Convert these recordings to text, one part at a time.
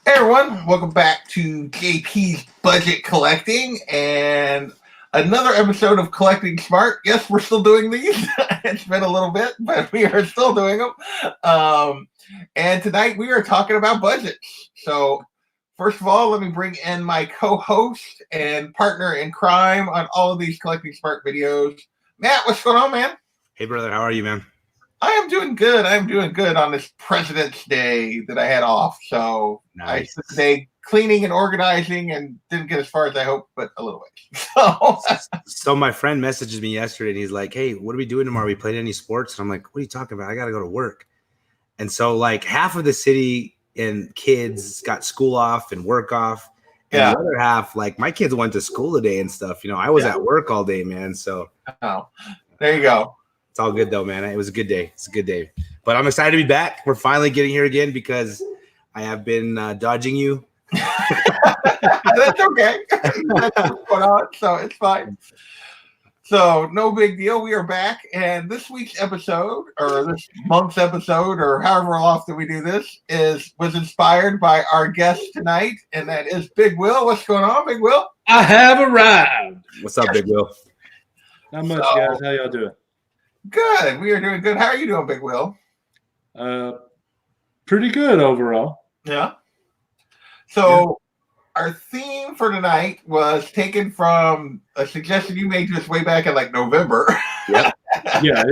Hey everyone, welcome back to JP's Budget Collecting and another episode of Collecting Smart. Yes, we're still doing these. It's been a little bit, but we are still doing them. And tonight we are talking about budgets. So, first of all, let me bring in my co-host and partner in crime on all of these Collecting Smart videos. Matt, what's going on, man? Hey, brother, how are you, man? I am doing good. I'm doing good on this President's Day that I had off. So Nice. I spent the day cleaning and organizing and didn't get as far as I hoped, but a little bit. So my friend messages me yesterday and he's like, hey, what are we doing tomorrow? We playing any sports? And I'm like, what are you talking about? I got to go to work. And so like half of the city and kids got school off and work off. And the other half, like my kids went to school today and stuff. You know, I was at work all day, man. So There you go. It's all good though, man. It was a good day. It's a good day. But I'm excited to be back. We're finally getting here again because I have been dodging you. That's okay. That's what's going on, so it's fine. So no big deal. We are back, and this week's episode, or this month's episode, or however often we do this, was inspired by our guest tonight, and that is Big Will. What's going on, Big Will? I have arrived. What's up, Big Will? Not much, guys. How y'all doing? Good. We are doing good. How are you doing, Big Will? Pretty good overall. Yeah. So our theme for tonight was taken from a suggestion you made to us way back in like November. Yeah. Yeah.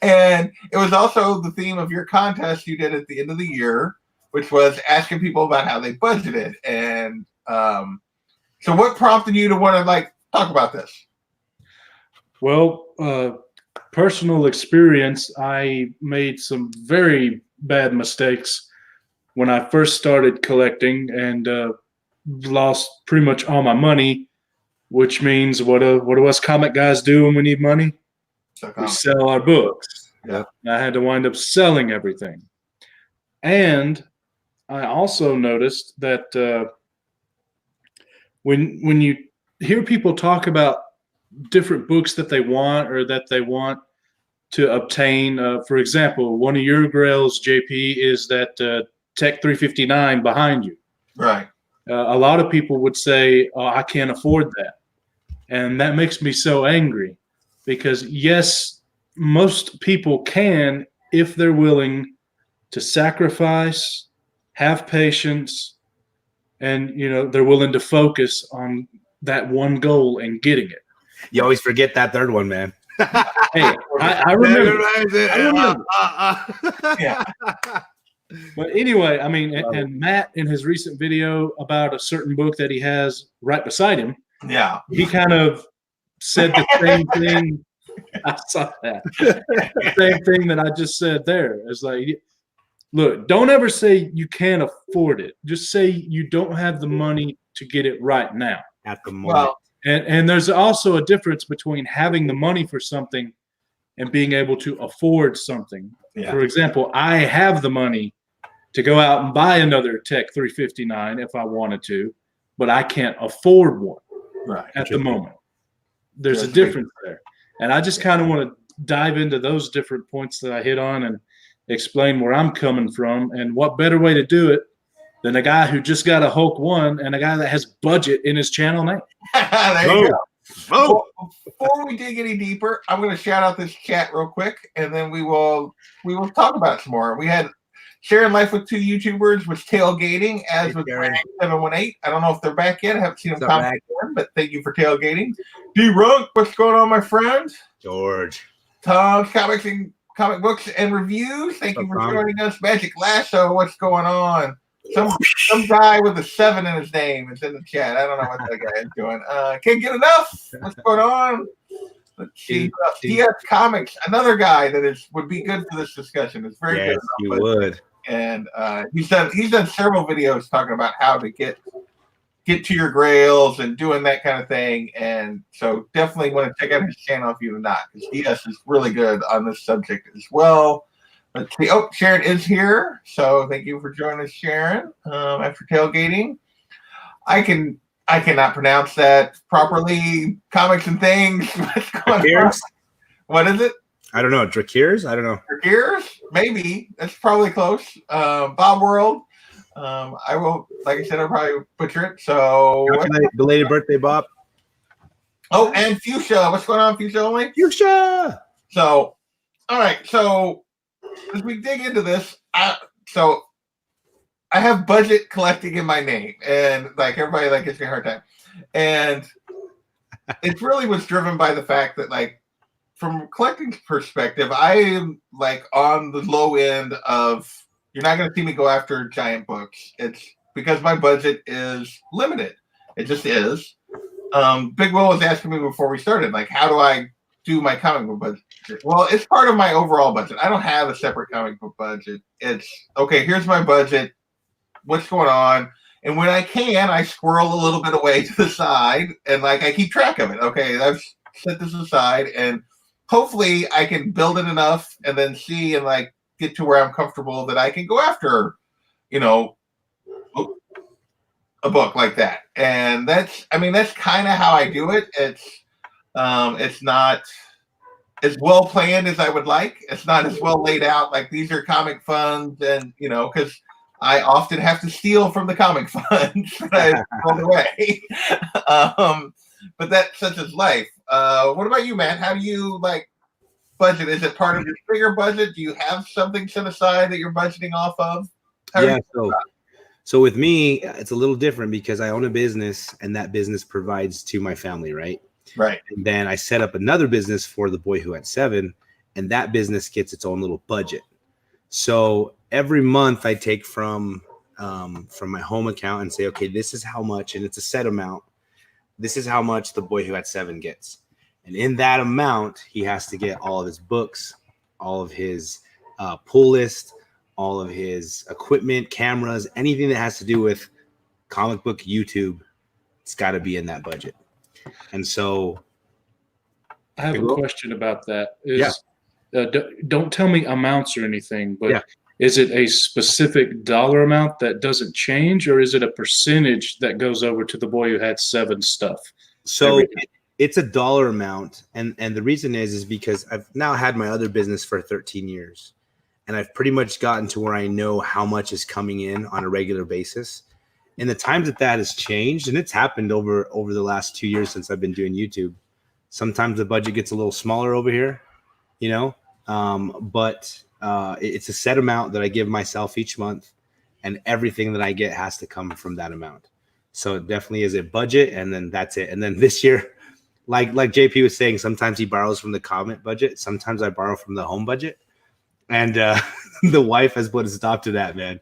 And it was also the theme of your contest you did at the end of the year, which was asking people about how they budgeted. And so what prompted you to want to like talk about this? Well, personal experience, I made some very bad mistakes when I first started collecting and lost pretty much all my money, which means what do us comic guys do when we need money? We sell our books. Yeah. And I had to wind up selling everything. And I also noticed that when you hear people talk about different books that they want or that they want to obtain, for example, one of your grails, JP, is that Tech 359 behind you. Right. A lot of people would say, oh, I can't afford that. And that makes me so angry because, yes, most people can if they're willing to sacrifice, have patience, and, you know, they're willing to focus on that one goal and getting it. You always forget that third one, man. Hey, I remember. Yeah. But anyway, I mean, and Matt in his recent video about a certain book that he has right beside him, Yeah. he kind of said the same thing. I saw that. The same thing that I just said there. It's like, look, don't ever say you can't afford it. Just say you don't have the money to get it right now. At the moment. Well, And there's also a difference between having the money for something and being able to afford something. Yeah. For example, I have the money to go out and buy another Tech 359 if I wanted to, but I can't afford one right. at the moment. There's a difference there. And I just kind of want to dive into those different points that I hit on and explain where I'm coming from and what better way to do it than a guy who just got a Hulk 1 and a guy that has budget in his channel name. There you go. Well, before we dig any deeper, I'm going to shout out this chat real quick, and then we will talk about it some more. We had Sharing Life with Two YouTubers was tailgating, as with 718. I don't know if they're back yet. I haven't seen them comment, but thank you for tailgating. D-Runk, what's going on, my friend? George. Tom's Comics and Comic Books and Reviews. Thank you for joining us. Magic Lasso, what's going on? Some guy with a 7 in his name is in the chat. I don't know what that guy is doing. Can't get enough. What's going on? Let's see. DS Comics, another guy that would be good for this discussion. It's very good. Yes, you would. And he's done several videos talking about how to get to your grails and doing that kind of thing. And so definitely want to check out his channel if you're not, because DS is really good on this subject as well. Let's see. Oh, Sharon is here. So thank you for joining us, Sharon. After tailgating. I cannot pronounce that properly. Comics and things. What's going on? What is it? I don't know. Drakeers? I don't know. Drakeers? Maybe. That's probably close. Bob World. I will, like I said, I'll probably butcher it. So, Belated birthday, Bob. oh, and Fuchsia. What's going on, Fuchsia only? Fuchsia. So, all right. So, as we dig into this, I have budget collecting in my name, and like everybody like gives me a hard time, and it really was driven by the fact that like from a collecting perspective, I am like on the low end of. You're not going to see me go after giant books. It's because my budget is limited. It just is. Big Will was asking me before we started, like, how do I do my comic book budget? Well, it's part of my overall budget. I don't have a separate comic book budget. It's okay. Here's my budget. What's going on? And when I can, I squirrel a little bit away to the side, and like I keep track of it. Okay, I've set this aside, and hopefully I can build it enough, and then see and like get to where I'm comfortable that I can go after, you know, a book like that. And that's kind of how I do it. It's not as well planned as I would like. It's not as well laid out. Like these are comic funds, and you know, because I often have to steal from the comic funds that I throw away. But that's such as life. What about you, man? How do you like budget? Is it part of your bigger budget? Do you have something set aside that you're budgeting off of? So with me, it's a little different because I own a business, and that business provides to my family, right? Right. And then I set up another business for the boy who had 7, and that business gets its own little budget. So every month I take from my home account and say, okay, this is how much, and it's a set amount. This is how much the boy who had 7 gets. And in that amount, he has to get all of his books, all of his pull list, all of his equipment, cameras, anything that has to do with comic book YouTube. It's got to be in that budget. And so I have a question about that. Yeah. Don't tell me amounts or anything, but is it a specific dollar amount that doesn't change, or is it a percentage that goes over to the boy who had 7 stuff? So it's a dollar amount. And the reason is because I've now had my other business for 13 years. And I've pretty much gotten to where I know how much is coming in on a regular basis. And the times that has changed, and it's happened over the last 2 years since I've been doing YouTube. Sometimes the budget gets a little smaller over here, you know, but it's a set amount that I give myself each month, and everything that I get has to come from that amount. So it definitely is a budget, and then that's it. And then this year, like JP was saying, sometimes he borrows from the comment budget. Sometimes I borrow from the home budget. And the wife has put a stop to that, man.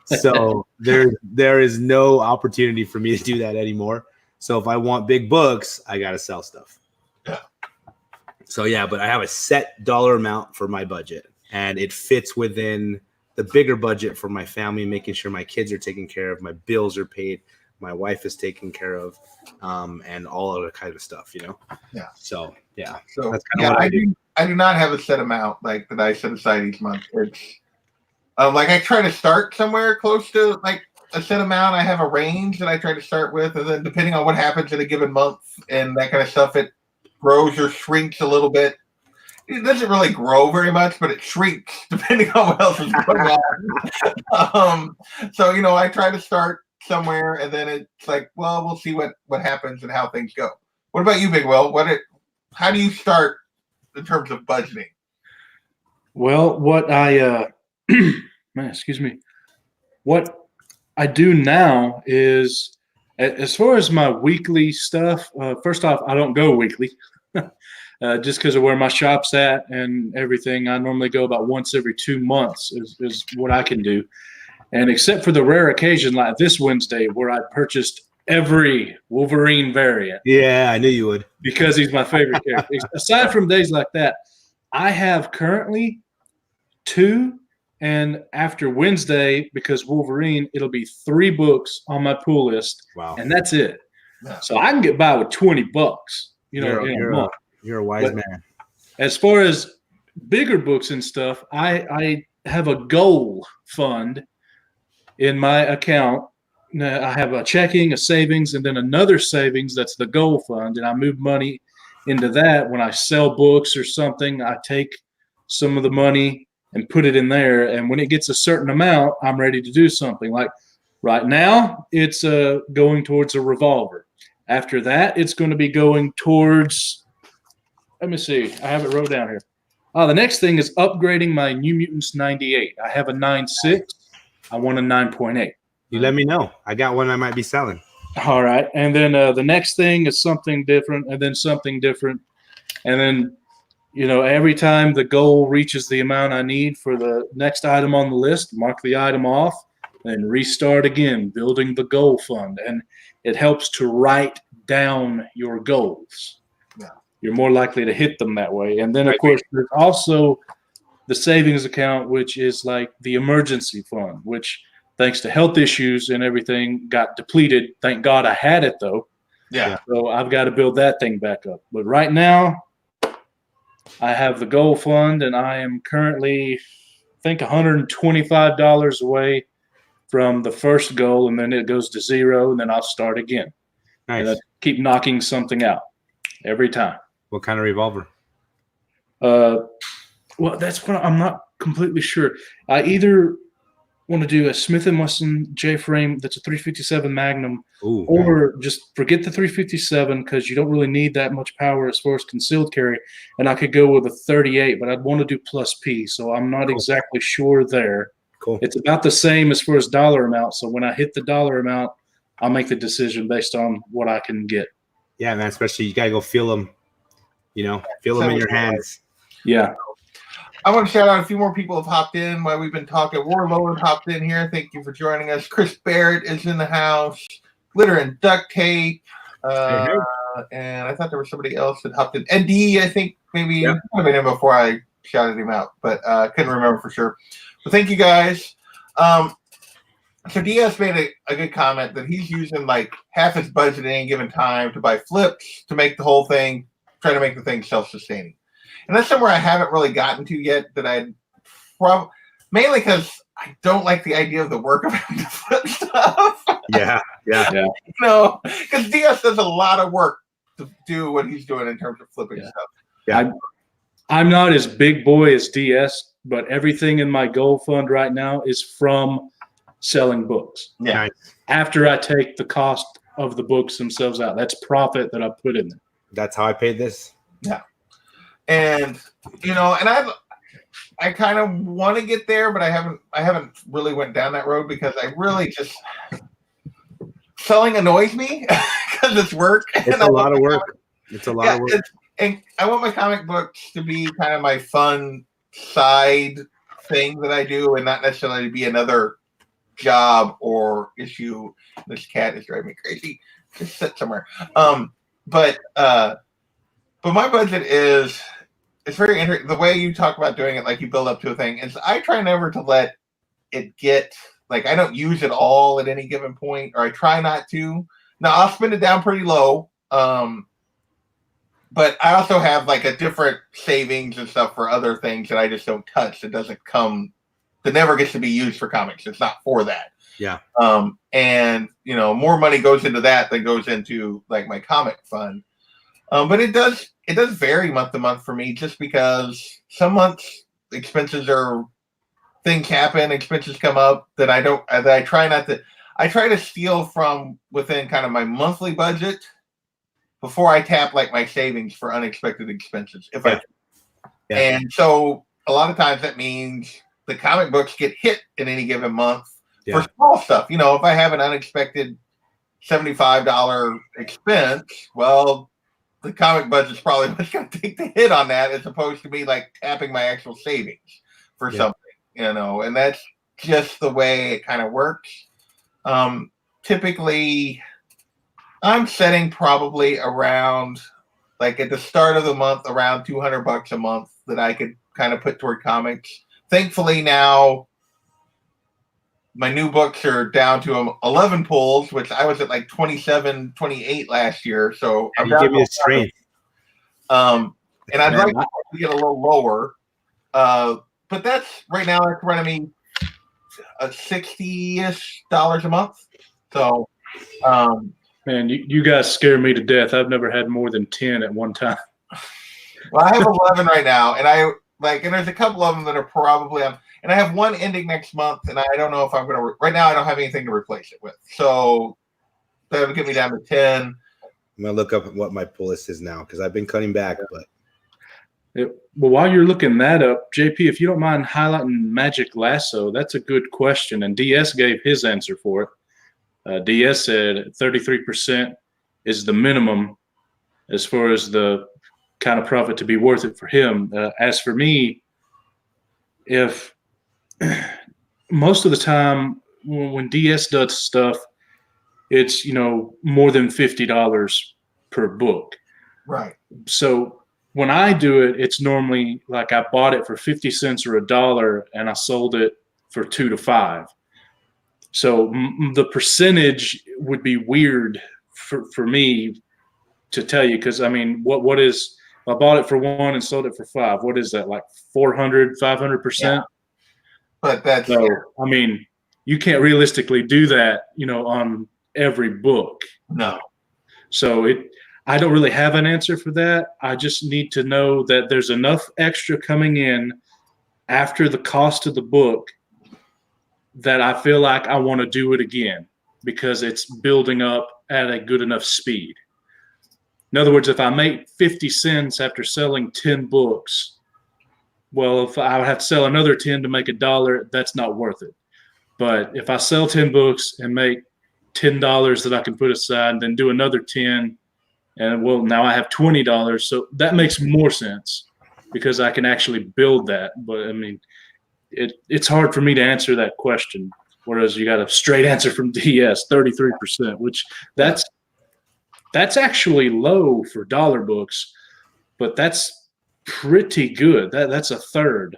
So there is no opportunity for me to do that anymore. So if I want big books, I got to sell stuff. Yeah. So yeah, but I have a set dollar amount for my budget, and it fits within the bigger budget for my family, making sure my kids are taken care of, my bills are paid, my wife is taken care of, and all other kind of stuff, you know? Yeah. So yeah. So that's kind of what I do. I do not have a set amount like that I set aside each month. It's like I try to start somewhere close to like a set amount. I have a range that I try to start with, and then depending on what happens in a given month and that kind of stuff, it grows or shrinks a little bit. It doesn't really grow very much, but it shrinks depending on what else is going on. So you know, I try to start somewhere, and then it's like, well, we'll see what happens and how things go. What about you, Big Will? How do you start in terms of budgeting? Well, what I what I do now is, as far as my weekly stuff, first off, I don't go weekly just because of where my shop's at and everything. I normally go about once every 2 months is what I can do. And except for the rare occasion like this Wednesday where I purchased every Wolverine variant. Yeah, I knew you would. Because he's my favorite character. Aside from days like that, I have currently 2, and after Wednesday, because Wolverine, it'll be 3 books on my pull list. Wow. And that's it. Yeah. So I can get by with $20, you know, you're a wise man. As far as bigger books and stuff, I have a goal fund in my account. I have a checking, a savings, and then another savings that's the goal fund. And I move money into that. When I sell books or something, I take some of the money and put it in there. And when it gets a certain amount, I'm ready to do something. Like Right now, it's going towards a revolver. After that, it's going to be going towards. Let me see. I have it wrote down here. The next thing is upgrading my New Mutants 98. I have a 9.6. I want a 9.8. You let me know. I got one I might be selling. All right. And then the next thing is something different, and then something different. And then, every time the goal reaches the amount I need for the next item on the list, mark the item off, and restart again, building the goal fund. And it helps to write down your goals. Yeah. You're more likely to hit them that way. And then, of course, there's also the savings account, which is like the emergency fund, which, thanks to health issues and everything, got depleted. Thank God I had it, though. Yeah. So I've got to build that thing back up. But right now, I have the goal fund, and I am currently, I think, $125 away from the first goal, and then it goes to zero, and then I'll start again. Nice. And I keep knocking something out every time. What kind of revolver? Well, that's what I'm not completely sure. I either want to do a Smith & Wesson J-frame that's a 357 Magnum, Ooh, or just forget the 357 because you don't really need that much power as far as concealed carry, and I could go with a 38, but I'd want to do plus P, so I'm not exactly sure there. cool. It's about the same as far as dollar amount, so when I hit the dollar amount, I'll make the decision based on what I can get. Yeah, man. Especially you gotta go feel them. Feel them in your hands. Yeah. I want to shout out a few more people have hopped in while we've been talking. Warlord hopped in here. Thank you for joining us. Chris Barrett is in the house. Glitter and duct tape. And I thought there was somebody else that hopped in. ND, I think maybe might have been in before I shouted him out, but couldn't remember for sure. But thank you guys. So DS made a good comment that he's using like half his budget at any given time to buy flips to make the whole thing, try to make the thing self-sustaining. And that's somewhere I haven't really gotten to yet, that I'd mainly because I don't like the idea of the work of having to flip stuff. Yeah. Because DS does a lot of work to do what he's doing in terms of flipping stuff. Yeah. I'm not as big boy as DS, but everything in my goal fund right now is from selling books. Yeah. Nice. After I take the cost of the books themselves out, that's profit that I put in there. That's how I paid this. Yeah. And and I kind of want to get there, but I haven't really went down that road because I really just selling annoys me because it's work. It's a lot of work. It's a lot of work. And I want my comic books to be kind of my fun side thing that I do, and not necessarily be another job or issue. This cat is driving me crazy. Just sit somewhere. But my budget it's very interesting. The way you talk about doing it, like you build up to a thing, is I try never to let it get, like, I don't use it all at any given point, or I try not to. Now, I'll spend it down pretty low, but I also have like a different savings and stuff for other things that I just don't touch. That never gets to be used for comics. It's not for that. Yeah. And more money goes into that than goes into like my comic fund. But it does vary month to month for me, just because some months things happen, expenses come up that I try to steal from within kind of my monthly budget before I tap like my savings for unexpected expenses. And so a lot of times that means the comic books get hit in any given month for small stuff. If I have an unexpected $75 expense, well, the comic budget's probably what's going to take the hit on that, as opposed to me like tapping my actual savings for something, and that's just the way it kind of works. Typically, I'm setting probably around, like at the start of the month, around $200 a month that I could kind of put toward comics. Thankfully now, my new books are down to 11 pulls, which I was at like 27, 28 last year. So I'm giving you strength. And I'd like to get a little lower. But that's right now, it's running me $60-ish a month. So, man, you guys scare me to death. I've never had more than 10 at one time. Well, I have 11 right now, and Like, and there's a couple of them that are probably on, and I have one ending next month, and I don't know if I'm going to, right now, I don't have anything to replace it with. So that'll get me down to 10. I'm going to look up what my pull list is now because I've been cutting back. But well, while you're looking that up, JP, if you don't mind highlighting Magic Lasso, that's a good question. And DS gave his answer for it. DS said 33% is the minimum as far as the kind of profit to be worth it for him. As for me, if most of the time when DS does stuff, it's, more than $50 per book. Right. So when I do it, it's normally like I bought it for 50 cents or $1 and I sold it for $2 to $5. So the percentage would be weird for me to tell you, because I mean, what is, I bought it for 1 and sold it for 5. What is that, like 400, 500%? Yeah. But that's, so, I mean, you can't realistically do that, on every book. no. So I don't really have an answer for that. I just need to know that there's enough extra coming in after the cost of the book that I feel like I want to do it again because it's building up at a good enough speed. In other words, if I make 50 cents after selling 10 books, well, if I would have to sell another 10 to make $1, that's not worth it. But if I sell 10 books and make $10 that I can put aside and then do another 10, and well, now I have $20. So that makes more sense because I can actually build that. But I mean, it's hard for me to answer that question. Whereas you got a straight answer from DS, 33%, which that's actually low for dollar books, but that's pretty good. That's a third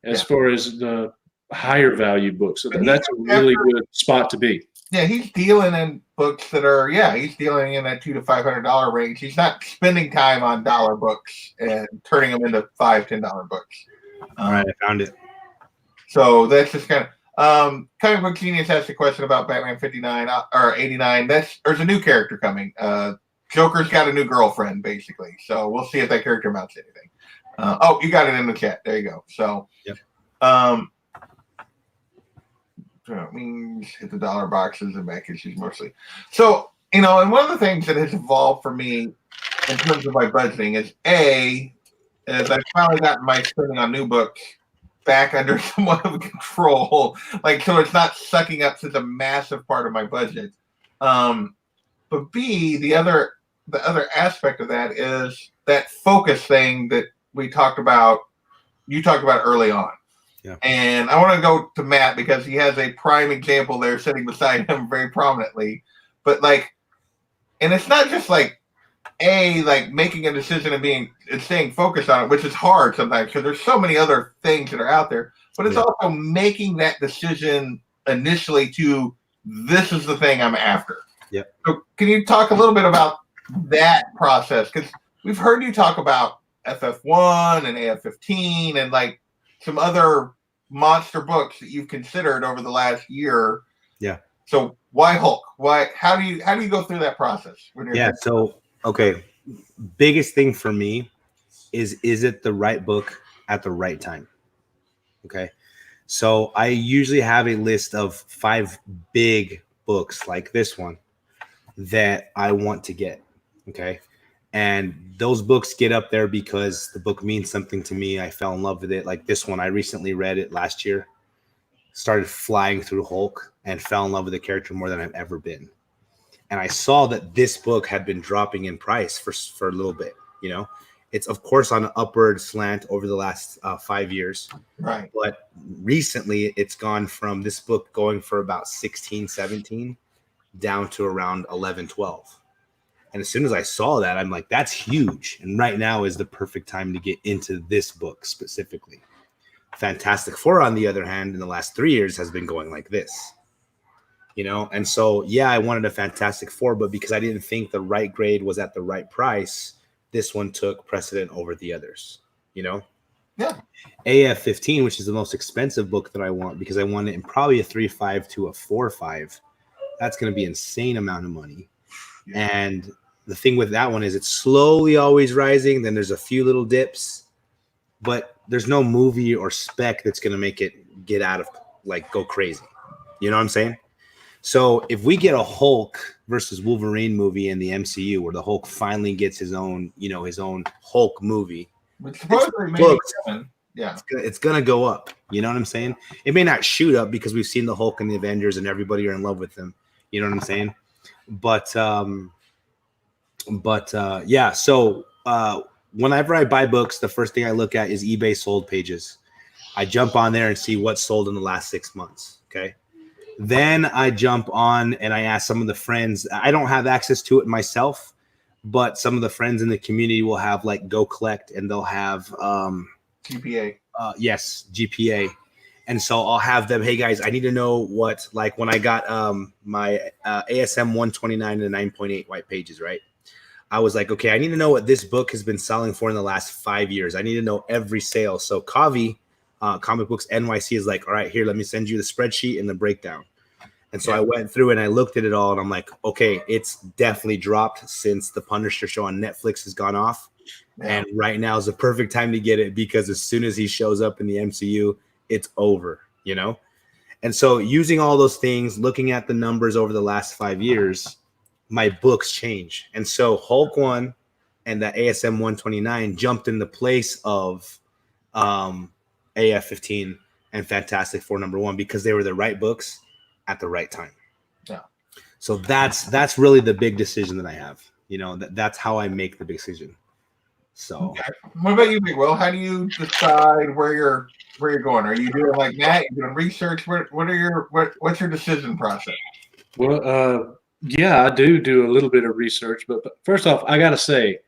as far as the higher value books. So that's a really good spot to be. Yeah, he's dealing in books that are, he's dealing in that $200 to $500 range. He's not spending time on dollar books and turning them into $5, $10 books. All right, I found it. So that's just kind of, Comic Book Genius asked a question about Batman 59 or 89. There's a new character coming. Joker's got a new girlfriend, basically. So we'll see if that character amounts to anything. You got it in the chat. There you go. So, yep. Hit the dollar boxes and back issues mostly. So, and one of the things that has evolved for me in terms of my budgeting is as I've finally gotten my spending on new books back under somewhat of control. Like, so it's not sucking up such a massive part of my budget. But B, the other aspect of that is that focus thing that you talked about early on. Yeah. And I want to go to Matt because he has a prime example there sitting beside him very prominently. But and it's not just making a decision and staying focused on it, which is hard sometimes because there's so many other things that are out there. But it's also making that decision initially to this is the thing I'm after. Yeah. So can you talk a little bit about that process? Because we've heard you talk about FF1 and AF15 and some other monster books that you've considered over the last year. Yeah. So why Hulk? How do you go through that process? So, okay. Biggest thing for me is it the right book at the right time? Okay. So I usually have a list of 5 big books like this one that I want to get. Okay. And those books get up there because the book means something to me. I fell in love with it. Like this one, I recently read it last year, started flying through Hulk and fell in love with the character more than I've ever been. And I saw that this book had been dropping in price for a little bit. It's of course on an upward slant over the last 5 years. Right. But recently it's gone from this book going for about 16, 17 down to around 11, 12. And as soon as I saw that, I'm like, that's huge. And right now is the perfect time to get into this book specifically. Fantastic Four, on the other hand, in the last 3 years has been going like this. And so, I wanted a Fantastic Four, but because I didn't think the right grade was at the right price, this one took precedent over the others, Yeah. AF15, which is the most expensive book that I want because I want it in probably a 3.5 to a 4.5. That's going to be an insane amount of money. And the thing with that one is it's slowly always rising. Then there's a few little dips. but there's no movie or spec that's going to make it get out of like go crazy. You know what I'm saying? So if we get a Hulk versus Wolverine movie in the MCU where the Hulk finally gets his own, you know, his own Hulk movie, Which supposedly maybe coming. Yeah, it's gonna go up. You know what I'm saying? It may not shoot up because we've seen the Hulk and the Avengers and everybody are in love with them. You know what I'm saying? But yeah. So whenever I buy books, the first thing I look at is eBay sold pages. I jump on there and see what's sold in the last 6 months. Okay. Then I jump on and I ask some of the friends. I don't have access to it myself, but some of the friends in the community will have like Go Collect, and they'll have GPA. Yes, GPA. And so I'll have them, hey guys, I need to know what, like when I got my ASM 129 and 9.8 white pages, right? I was like, okay, I need to know what this book has been selling for in the last 5 years. I need to know every sale. So Kavi, Comic Books NYC is like, all right, here, let me send you the spreadsheet and the breakdown. And so I went through and I looked at it all and I'm like, okay, it's definitely dropped since the Punisher show on Netflix has gone off. Yeah. And right now is the perfect time to get it because as soon as he shows up in the MCU, it's over, you know? And so using all those things, looking at the numbers over the last 5 years, my books change. And so Hulk 1 and the ASM 129 jumped in the place of AF 15 and Fantastic Four #1 because they were the right books at the right time. Yeah. So that's really the big decision that I have. You know, that's how I make the decision. So okay. What about you, Big Will? How do you decide where you're going? Are you doing like Matt? You doing research? What's your decision process? Well, yeah, I do a little bit of research, but first off, I gotta say,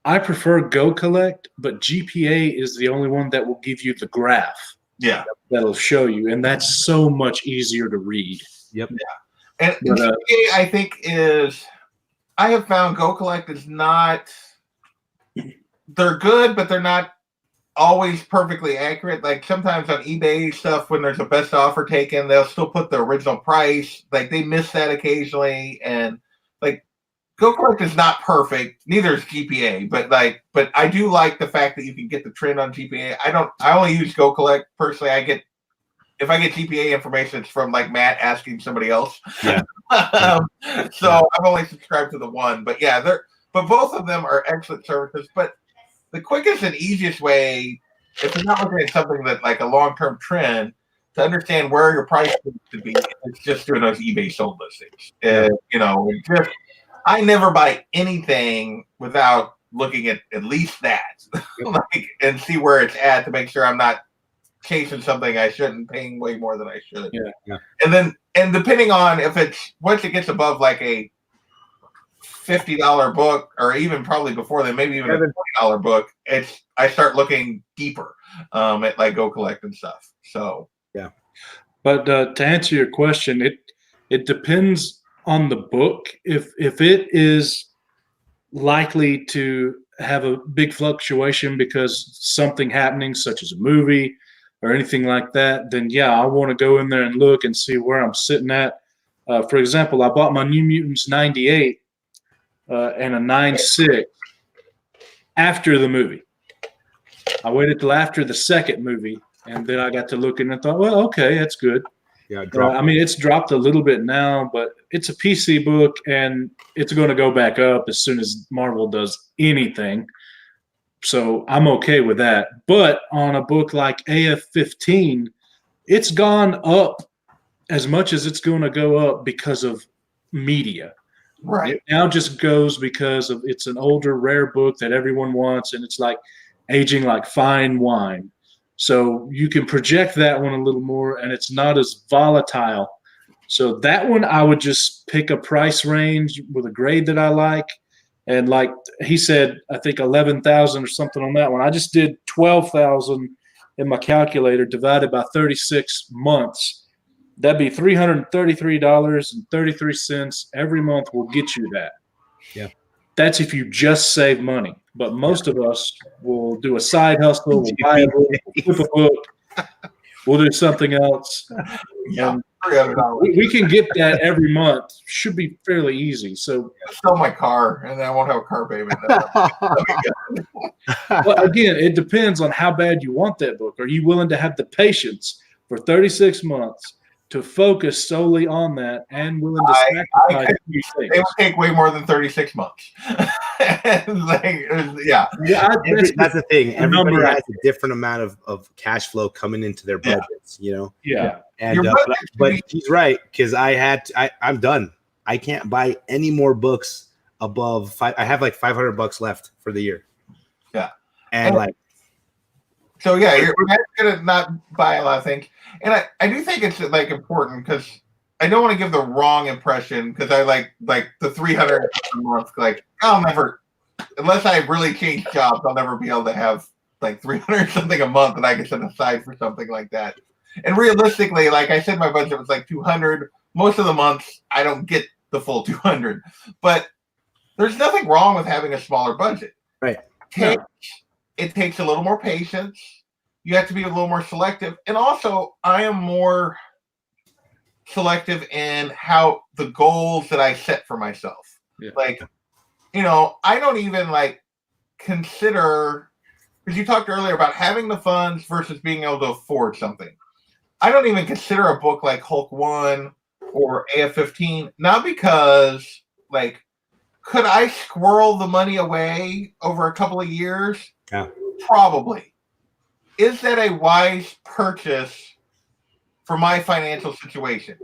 I prefer Go Collect, but GPA is the only one that will give you the graph. Yeah, that'll show you, and that's so much easier to read. Yep. Yeah, and GPA I think is. I have found Go Collect is not. They're good, but they're not always perfectly accurate. Like sometimes on eBay stuff, when there's a best offer taken, they'll still put the original price. Like they miss that occasionally, and like Go Collect is not perfect. Neither is GPA, but I do like the fact that you can get the trend on GPA. I only use Go Collect personally. If I get GPA information, it's from like Matt asking somebody else. Yeah. So I've only subscribed to the one, but yeah, but both of them are excellent services. But the quickest and easiest way, if you're not looking at something that like a long-term trend, to understand where your price needs to be, it's just doing those eBay sold listings. You know, I never buy anything without looking at least that, and see where it's at to make sure I'm not chasing something I shouldn't, paying way more than I should. Yeah. And depending on once it gets above like a $50 book, or even probably before then, maybe even a $20 book, I start looking deeper at like Go Collect and stuff. So yeah. But to answer your question, it depends on the book. If it is likely to have a big fluctuation because something happening, such as a movie or anything like that, then yeah, I want to go in there and look and see where I'm sitting at. For example, I bought my New Mutants 98 and a 9.6 after the movie. I waited till after the second movie, and then I got to looking and thought, well, okay, that's good. Yeah, I mean, it's dropped a little bit now, but it's a PC book, and it's going to go back up as soon as Marvel does anything. So I'm okay with that. But on a book like AF-15, it's gone up as much as it's going to go up because of media. Right. It now just goes because of it's an older, rare book that everyone wants, and it's like aging like fine wine. So you can project that one a little more, and it's not as volatile. So that one, I would just pick a price range with a grade that I like. And like he said, I think 11,000 or something on that one. I just did 12,000 in my calculator divided by 36 months. That'd be $333.33 every month will get you that. Yeah. That's if you just save money. But most of us will do a side hustle, we'll buy a book, flip a book, we'll do something else. Yeah. And $300. We can get that every month. Should be fairly easy. So, Sell my car, and then I won't have a car payment. That'll be good. but again, it depends on how bad you want that book. Are you willing to have the patience for 36 months to focus solely on that and willing to sacrifice these things? They would take way more than 36 months. Yeah. That's the thing. Everybody number has a different amount of cash flow coming into their budgets, you know? Yeah. And Your budget should but be- he's right, because I'm done. I can't buy any more books above five. I have like $500 left for the year. Yeah. And like, So yeah, you're gonna not buy a lot of things, and I do think it's like important because I don't want to give the wrong impression because I like the 300 a month. Like I'll never, unless I really change jobs, I'll never be able to have like 300 something a month that I can set aside for something like that. And realistically, like I said, my budget was like 200. Most of the months I don't get the full 200, but there's nothing wrong with having a smaller budget. Right. It takes a little more patience. You have to be a little more selective. And also, I am more selective in how the goals that I set for myself. Yeah. Like, I don't even like consider, because you talked earlier about having the funds versus being able to afford something. I don't even consider a book like Hulk 1 or AF-15, not because, like, could I squirrel the money away over a couple of years? Yeah. Probably. Is that a wise purchase for my financial situation?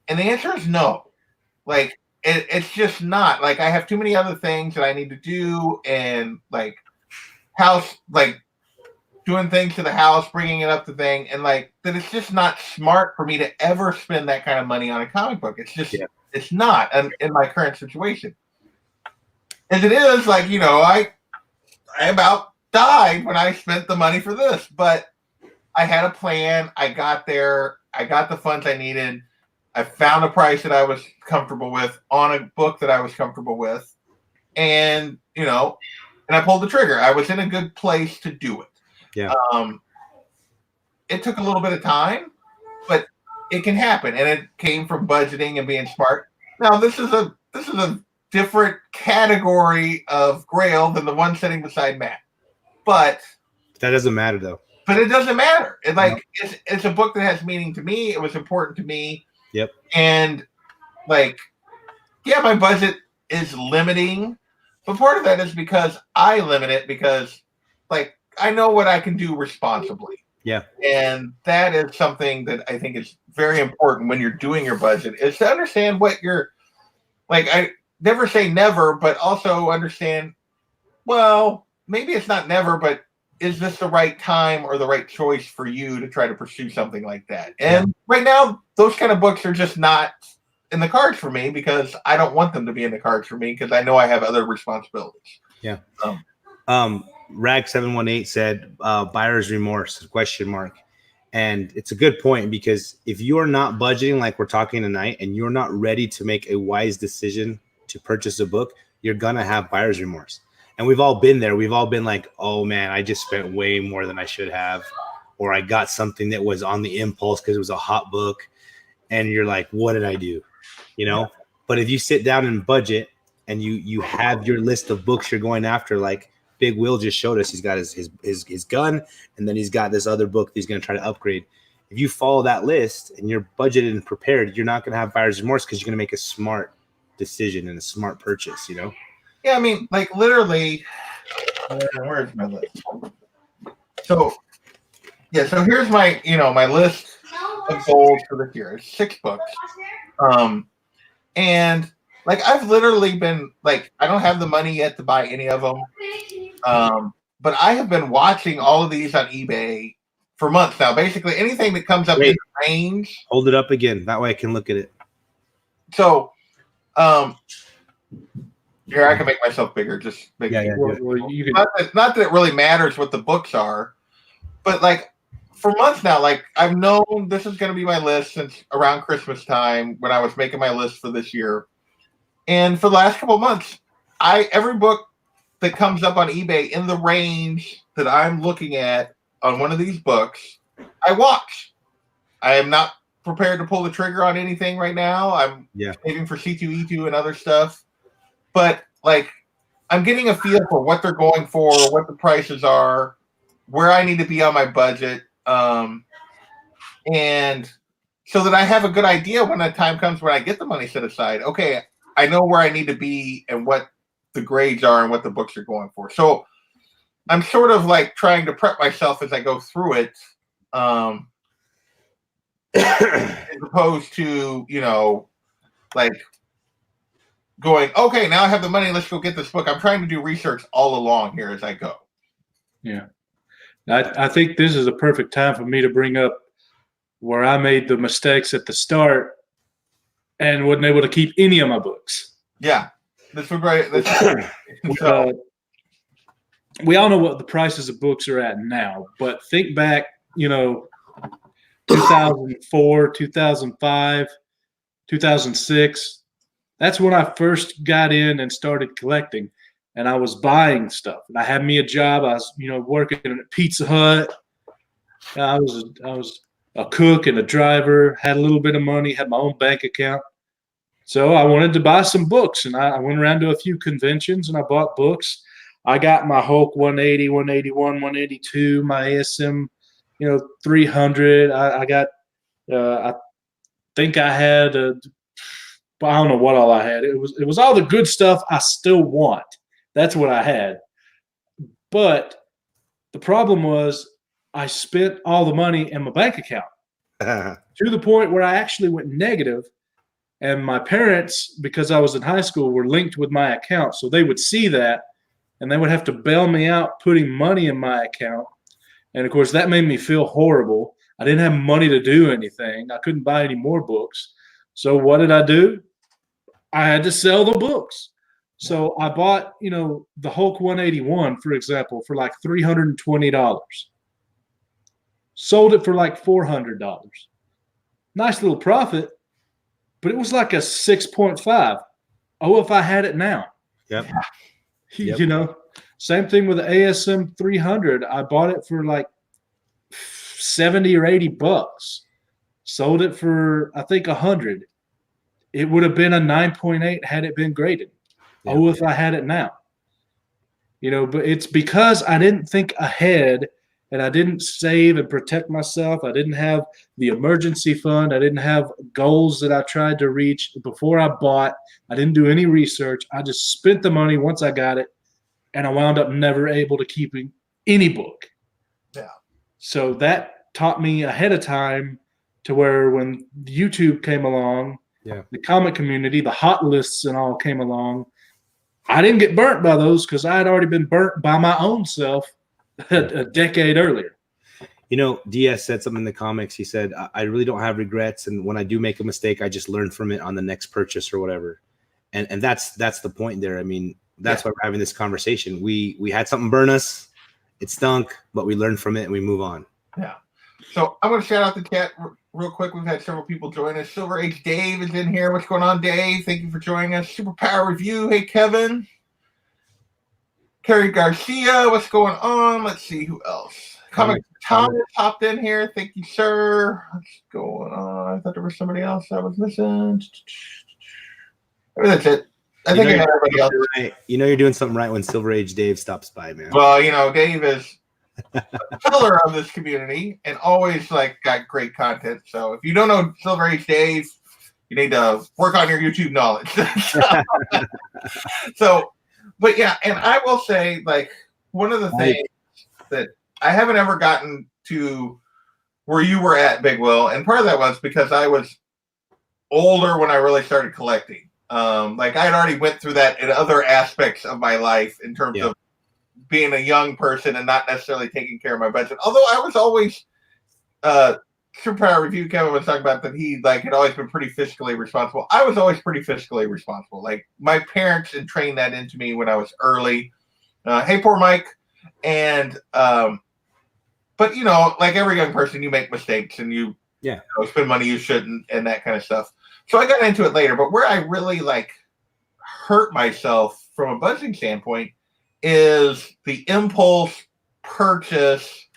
And the answer is no. Like, it's just not. Like, I have too many other things that I need to do, and like doing things to the house, bringing it up to thing, and like that it's just not smart for me to ever spend that kind of money on a comic book. It's just It's not in my current situation. As it is, like, I about died when I spent the money for this, but I had a plan. I got there. I got the funds I needed. I found a price that I was comfortable with on a book that I was comfortable with, and I pulled the trigger. I was in a good place to do it. Yeah. It took a little bit of time, but it can happen, and it came from budgeting and being smart. Now, this is a different category of Grail than the one sitting beside Matt, but that doesn't matter though. But it doesn't matter. It's a book that has meaning to me. It was important to me. Yep. And like, yeah, my budget is limiting, but part of that is because I limit it because, like, I know what I can do responsibly. Yeah. And that is something that I think is very important when you're doing your budget, is to understand what you're like. I never say never, but also understand, well, maybe it's not never, but is this the right time or the right choice for you to try to pursue something like that? And right now, those kind of books are just not in the cards for me because I don't want them to be in the cards for me because I know I have other responsibilities. Yeah. Rag718 said, buyer's remorse, ? And it's a good point, because if you're not budgeting like we're talking tonight and you're not ready to make a wise decision to purchase a book, you're going to have buyer's remorse. And we've all been there. We've all been like, oh man, I just spent way more than I should have. Or I got something that was on the impulse because it was a hot book. And you're like, what did I do? But if you sit down and budget and you have your list of books you're going after, like Big Will just showed us, he's got his gun, and then he's got this other book that he's going to try to upgrade. If you follow that list and you're budgeted and prepared, you're not going to have buyer's remorse because you're going to make a smart decision and a smart purchase, Yeah, I mean, like, literally, where's my list? So here's my, my list of goals for this year. It's 6 books. And like, I've literally been like, I don't have the money yet to buy any of them. But I have been watching all of these on eBay for months now. Basically, anything that comes up in the range. Hold it up again. That way I can look at it. So, here, I can make myself bigger. Just make Well, you can. not that it really matters what the books are, but like for months now, like I've known this is going to be my list since around Christmas time when I was making my list for this year. And for the last couple of months, every book that comes up on eBay in the range that I'm looking at on one of these books, I watch. I am not prepared to pull the trigger on anything right now. I'm saving for C2E2 and other stuff. But like, I'm getting a feel for what they're going for, what the prices are, where I need to be on my budget. And so that I have a good idea when the time comes when I get the money set aside. Okay, I know where I need to be and what the grades are and what the books are going for. So I'm sort of like trying to prep myself as I go through it, as opposed to, you know, like going, okay, now I have the money, let's go get this book. I'm trying to do research all along here as I go. Yeah. I think this is a perfect time for me to bring up where I made the mistakes at the start and wasn't able to keep any of my books. Yeah. This was great. We all know what the prices of books are at now, but think back, you know, 2004, 2005, 2006. That's when I first got in and started collecting, and I was buying stuff. And I had me a job. I was, you know, working at Pizza Hut. I was a cook and a driver, had a little bit of money, had my own bank account. So I wanted to buy some books, and I went around to a few conventions, and I bought books. I got my Hulk 180, 181, 182, my ASM, you know, 300. I got, I think I had, I don't know what all I had. It was all the good stuff I still want. That's what I had. But the problem was I spent all the money in my bank account to the point where I actually went negative. And my parents, because I was in high school, were linked with my account. So they would see that, and they would have to bail me out putting money in my account. And, of course, that made me feel horrible. I didn't have money to do anything. I couldn't buy any more books. So what did I do? I had to sell the books. So I bought, you know, the Hulk 181, for example, for like $320. Sold it for like $400. Nice little profit, but it was like a 6.5. Oh, if I had it now. Yep. You know, same thing with the ASM 300. I bought it for like 70 or 80 bucks. Sold it for, I think, 100. It would have been a 9.8 had it been graded. Yep. Oh, if I had it now. You know, but it's because I didn't think ahead and I didn't save and protect myself. I didn't have the emergency fund. I didn't have goals that I tried to reach before I bought. I didn't do any research. I just spent the money once I got it, and I wound up never able to keep any book. Yeah. So that taught me ahead of time to where when YouTube came along, the comic community, the hot lists and all came along, I didn't get burnt by those because I had already been burnt by my own self a decade earlier. You know, DS said something in the comics. He said, I really don't have regrets. And when I do make a mistake, I just learn from it on the next purchase or whatever. And that's the point there. I mean, that's why we're having this conversation. We had something burn us. It stunk, but we learned from it and we move on. Yeah. So I'm going to shout out the chat real quick. We've had several people join us. Silver Age Dave is in here. What's going on, Dave? Thank you for joining us. Superpower Review. Hey, Kevin. Kerry Garcia, what's going on? Let's see who else. Comic Thomas hopped in here. Thank you, sir. What's going on? I thought there was somebody else I was missing. Maybe that's it. I think I got everybody else. Right. You know you're doing something right when Silver Age Dave stops by, man. Well, you know, Dave is a pillar of this community and always like got great content. So if you don't know Silver Age Dave, you need to work on your YouTube knowledge. So but yeah, and I will say, like, one of the things that I haven't ever gotten to where you were at, Big Will, and part of that was because I was older when I really started collecting. Like, I had already went through that in other aspects of my life in terms of being a young person and not necessarily taking care of my budget. Although I was always Superpower Review, Kevin was talking about that he like had always been pretty fiscally responsible. I was always pretty fiscally responsible. Like my parents had trained that into me when I was early. Hey, poor Mike. And but you know, like every young person, you make mistakes and you spend money you shouldn't and that kind of stuff. So I got into it later. But where I really like hurt myself from a budgeting standpoint is the impulse purchase.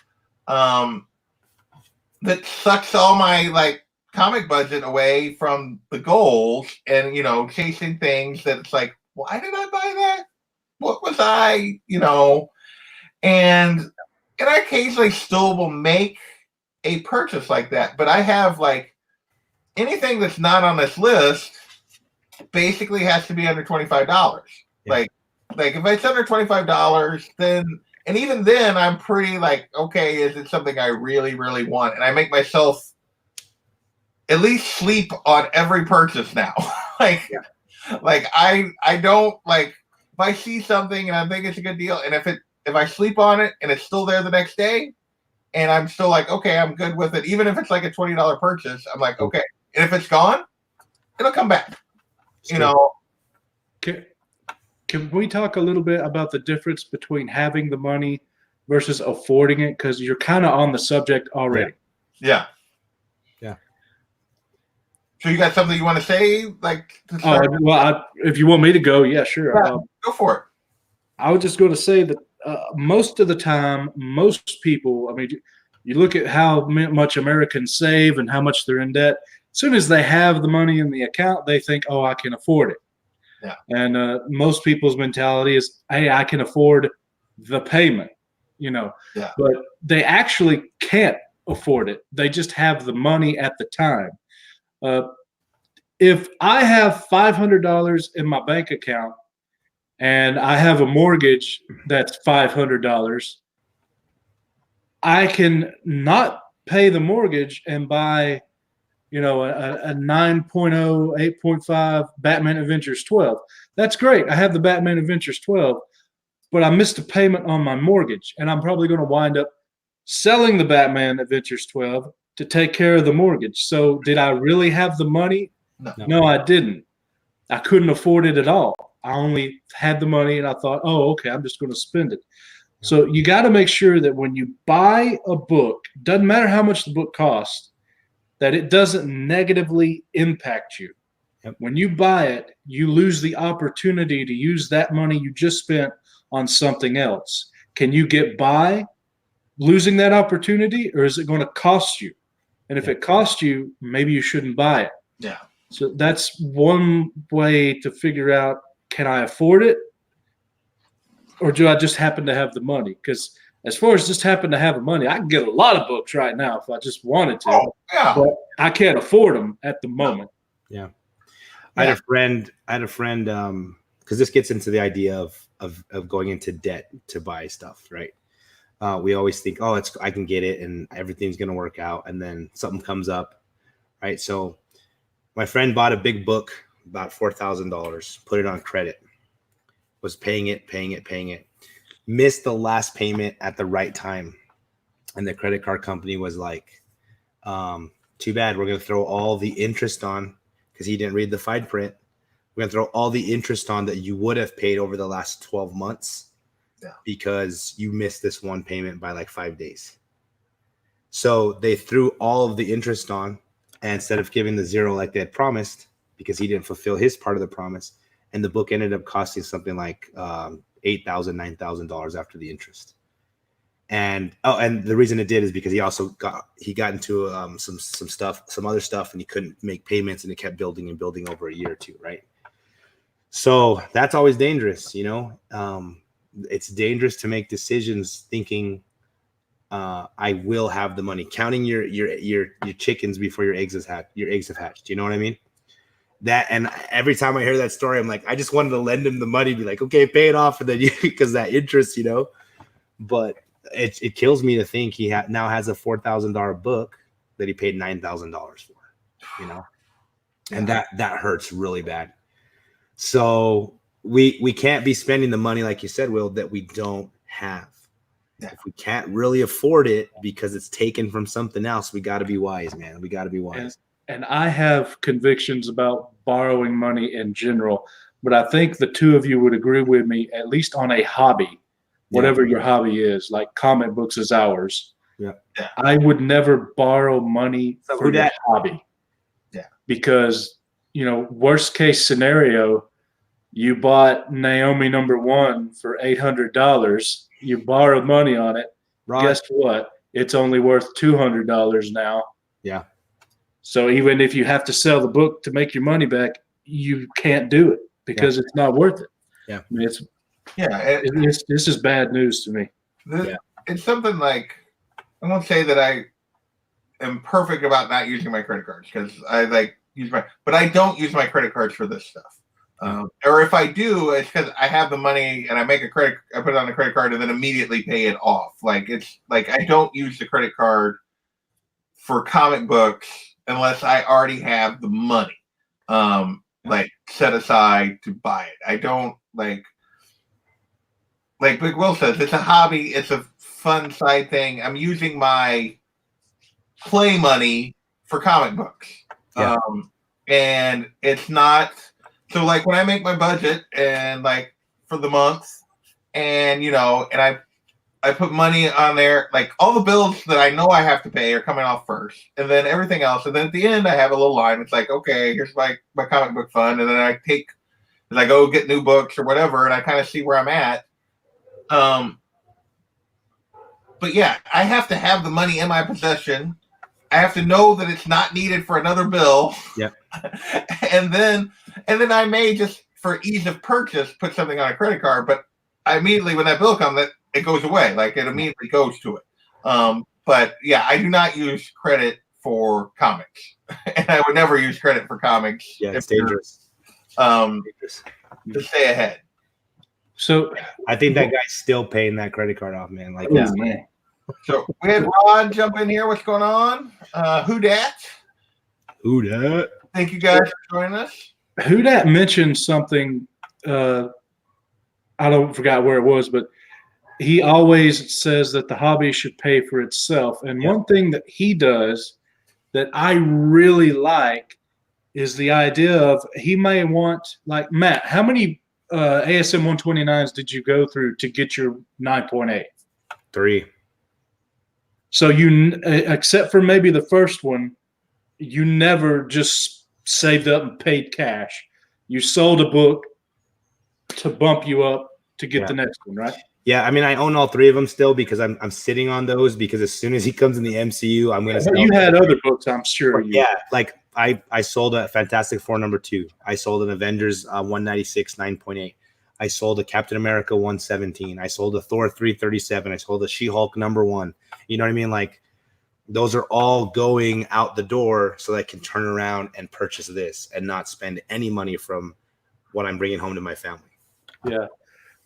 That sucks all my like comic budget away from the goals and, chasing things that it's like, why did I buy that? What was I, and I occasionally still will make a purchase like that, but I have like anything that's not on this list basically has to be under $25. Yeah. Like if it's under $25, then, and even then I'm pretty like, okay, is it something I really, really want? And I make myself at least sleep on every purchase now. Like I don't like, if I see something and I think it's a good deal, and if I sleep on it and it's still there the next day, and I'm still like, okay, I'm good with it. Even if it's like a $20 purchase, I'm like, okay. And if it's gone, it'll come back. Can we talk a little bit about the difference between having the money versus affording it? Because you're kind of on the subject already. Yeah. So you got something you want to say? Like, if you want me to go, yeah, sure. Yeah, go for it. I was just going to say that most of the time, most people, I mean, you look at how much Americans save and how much they're in debt. As soon as they have the money in the account, they think, oh, I can afford it. Yeah. And most people's mentality is, hey, I can afford the payment, Yeah. But they actually can't afford it. They just have the money at the time. If I have $500 in my bank account and I have a mortgage that's $500, I can not pay the mortgage and buy, a 9.0, 8.5 Batman Adventures 12. That's great. I have the Batman Adventures 12, but I missed a payment on my mortgage, and I'm probably going to wind up selling the Batman Adventures 12 to take care of the mortgage. So did I really have the money? No, I didn't. I couldn't afford it at all. I only had the money and I thought, oh, okay, I'm just going to spend it. So you got to make sure that when you buy a book, doesn't matter how much the book costs, that it doesn't negatively impact you. Yep. When you buy it, you lose the opportunity to use that money you just spent on something else. Can you get by losing that opportunity, or is it going to cost you? And if it costs you, maybe you shouldn't buy it. Yeah. So that's one way to figure out, can I afford it? Or do I just happen to have the money? Because as far as just happen to have the money, I can get a lot of books right now if I just wanted to. Oh, yeah. But I can't afford them at the moment. Yeah. I had a friend, because this gets into the idea of going into debt to buy stuff, right? We always think, oh, I can get it and everything's going to work out. And then something comes up, right? So my friend bought a big book, about $4,000, put it on credit, was paying it, missed the last payment at the right time. And the credit card company was like, too bad. We're going to throw all the interest on, because he didn't read the fine print. We're going to throw all the interest on that you would have paid over the last 12 months. Yeah. Because you missed this one payment by like 5 days. So they threw all of the interest on, and instead of giving the zero like they had promised, because he didn't fulfill his part of the promise, and the book ended up costing something like $8,000, $9,000 after the interest. And the reason it did is because he also got into some other stuff, and he couldn't make payments, and it kept building and building over a year or two, right? So that's always dangerous, It's dangerous to make decisions thinking I will have the money, counting your chickens before your eggs have hatched. You know what I mean? That, and every time I hear that story, I'm like, I just wanted to lend him the money, be like, okay, pay it off, and then because that interest, But it kills me to think he now has a $4,000 book that he paid $9,000 for, and that hurts really bad. So we can't be spending the money, like you said, Will, that we don't have. Yeah. If we can't really afford it because it's taken from something else, we got to be wise, man. We got to be wise. And I have convictions about borrowing money in general, but I think the two of you would agree with me, at least on a hobby, whatever your hobby is, like comic books is ours. Yeah. I would never borrow money for that hobby. Yeah. Because, worst case scenario, you bought Naomi #1 for $800. You borrowed money on it. Right. Guess what? It's only worth $200 now. Yeah. So even if you have to sell the book to make your money back, you can't do it because it's not worth it. Yeah. I mean, this is bad news to me. It's something like, I won't say that I am perfect about not using my credit cards because I but I don't use my credit cards for this stuff. Or if I do, it's because I have the money and I put it on a credit card and then immediately pay it off. Like it's like I don't use the credit card for comic books unless I already have the money, like set aside to buy it. I don't like Big Will says, it's a hobby. It's a fun side thing. I'm using my play money for comic books. Yeah. And it's not, so like when I make my budget and like for the month and, and I put money on there, like all the bills that I know I have to pay are coming off first and then everything else. And then at the end, I have a little line. It's like, okay, here's my comic book fund. And then I go get new books or whatever. And I kind of see where I'm at. But yeah, I have to have the money in my possession. I have to know that it's not needed for another bill. Yeah. and then I may just for ease of purchase put something on a credit card, but I immediately when that bill comes, it goes away. Like it immediately goes to it. But yeah, I do not use credit for comics. And I would never use credit for comics. Yeah, it's dangerous. To stay ahead. So I think that guy's still paying that credit card off, man. Like, man. So we had Ron jump in here. What's going on? Who dat? Who dat? Thank you guys for joining us. Who dat mentioned something? I forgot where it was, but he always says that the hobby should pay for itself. And one thing that he does that I really like is the idea of he may want, like Matt, how many ASM 129s did you go through to get your 9.8? 3. So you, except for maybe the first one, you never just saved up and paid cash. You sold a book to bump you up to get the next one, right? Yeah, I mean, I own all 3 of them still because I'm sitting on those because as soon as he comes in the MCU, I'm gonna. You had other books, I'm sure. Like I sold a Fantastic Four #2. I sold an Avengers 196 9.8. I sold a Captain America 117. I sold a Thor 337. I sold a She-Hulk #1. You know what I mean? Like those are all going out the door so that I can turn around and purchase this and not spend any money from what I'm bringing home to my family. Yeah.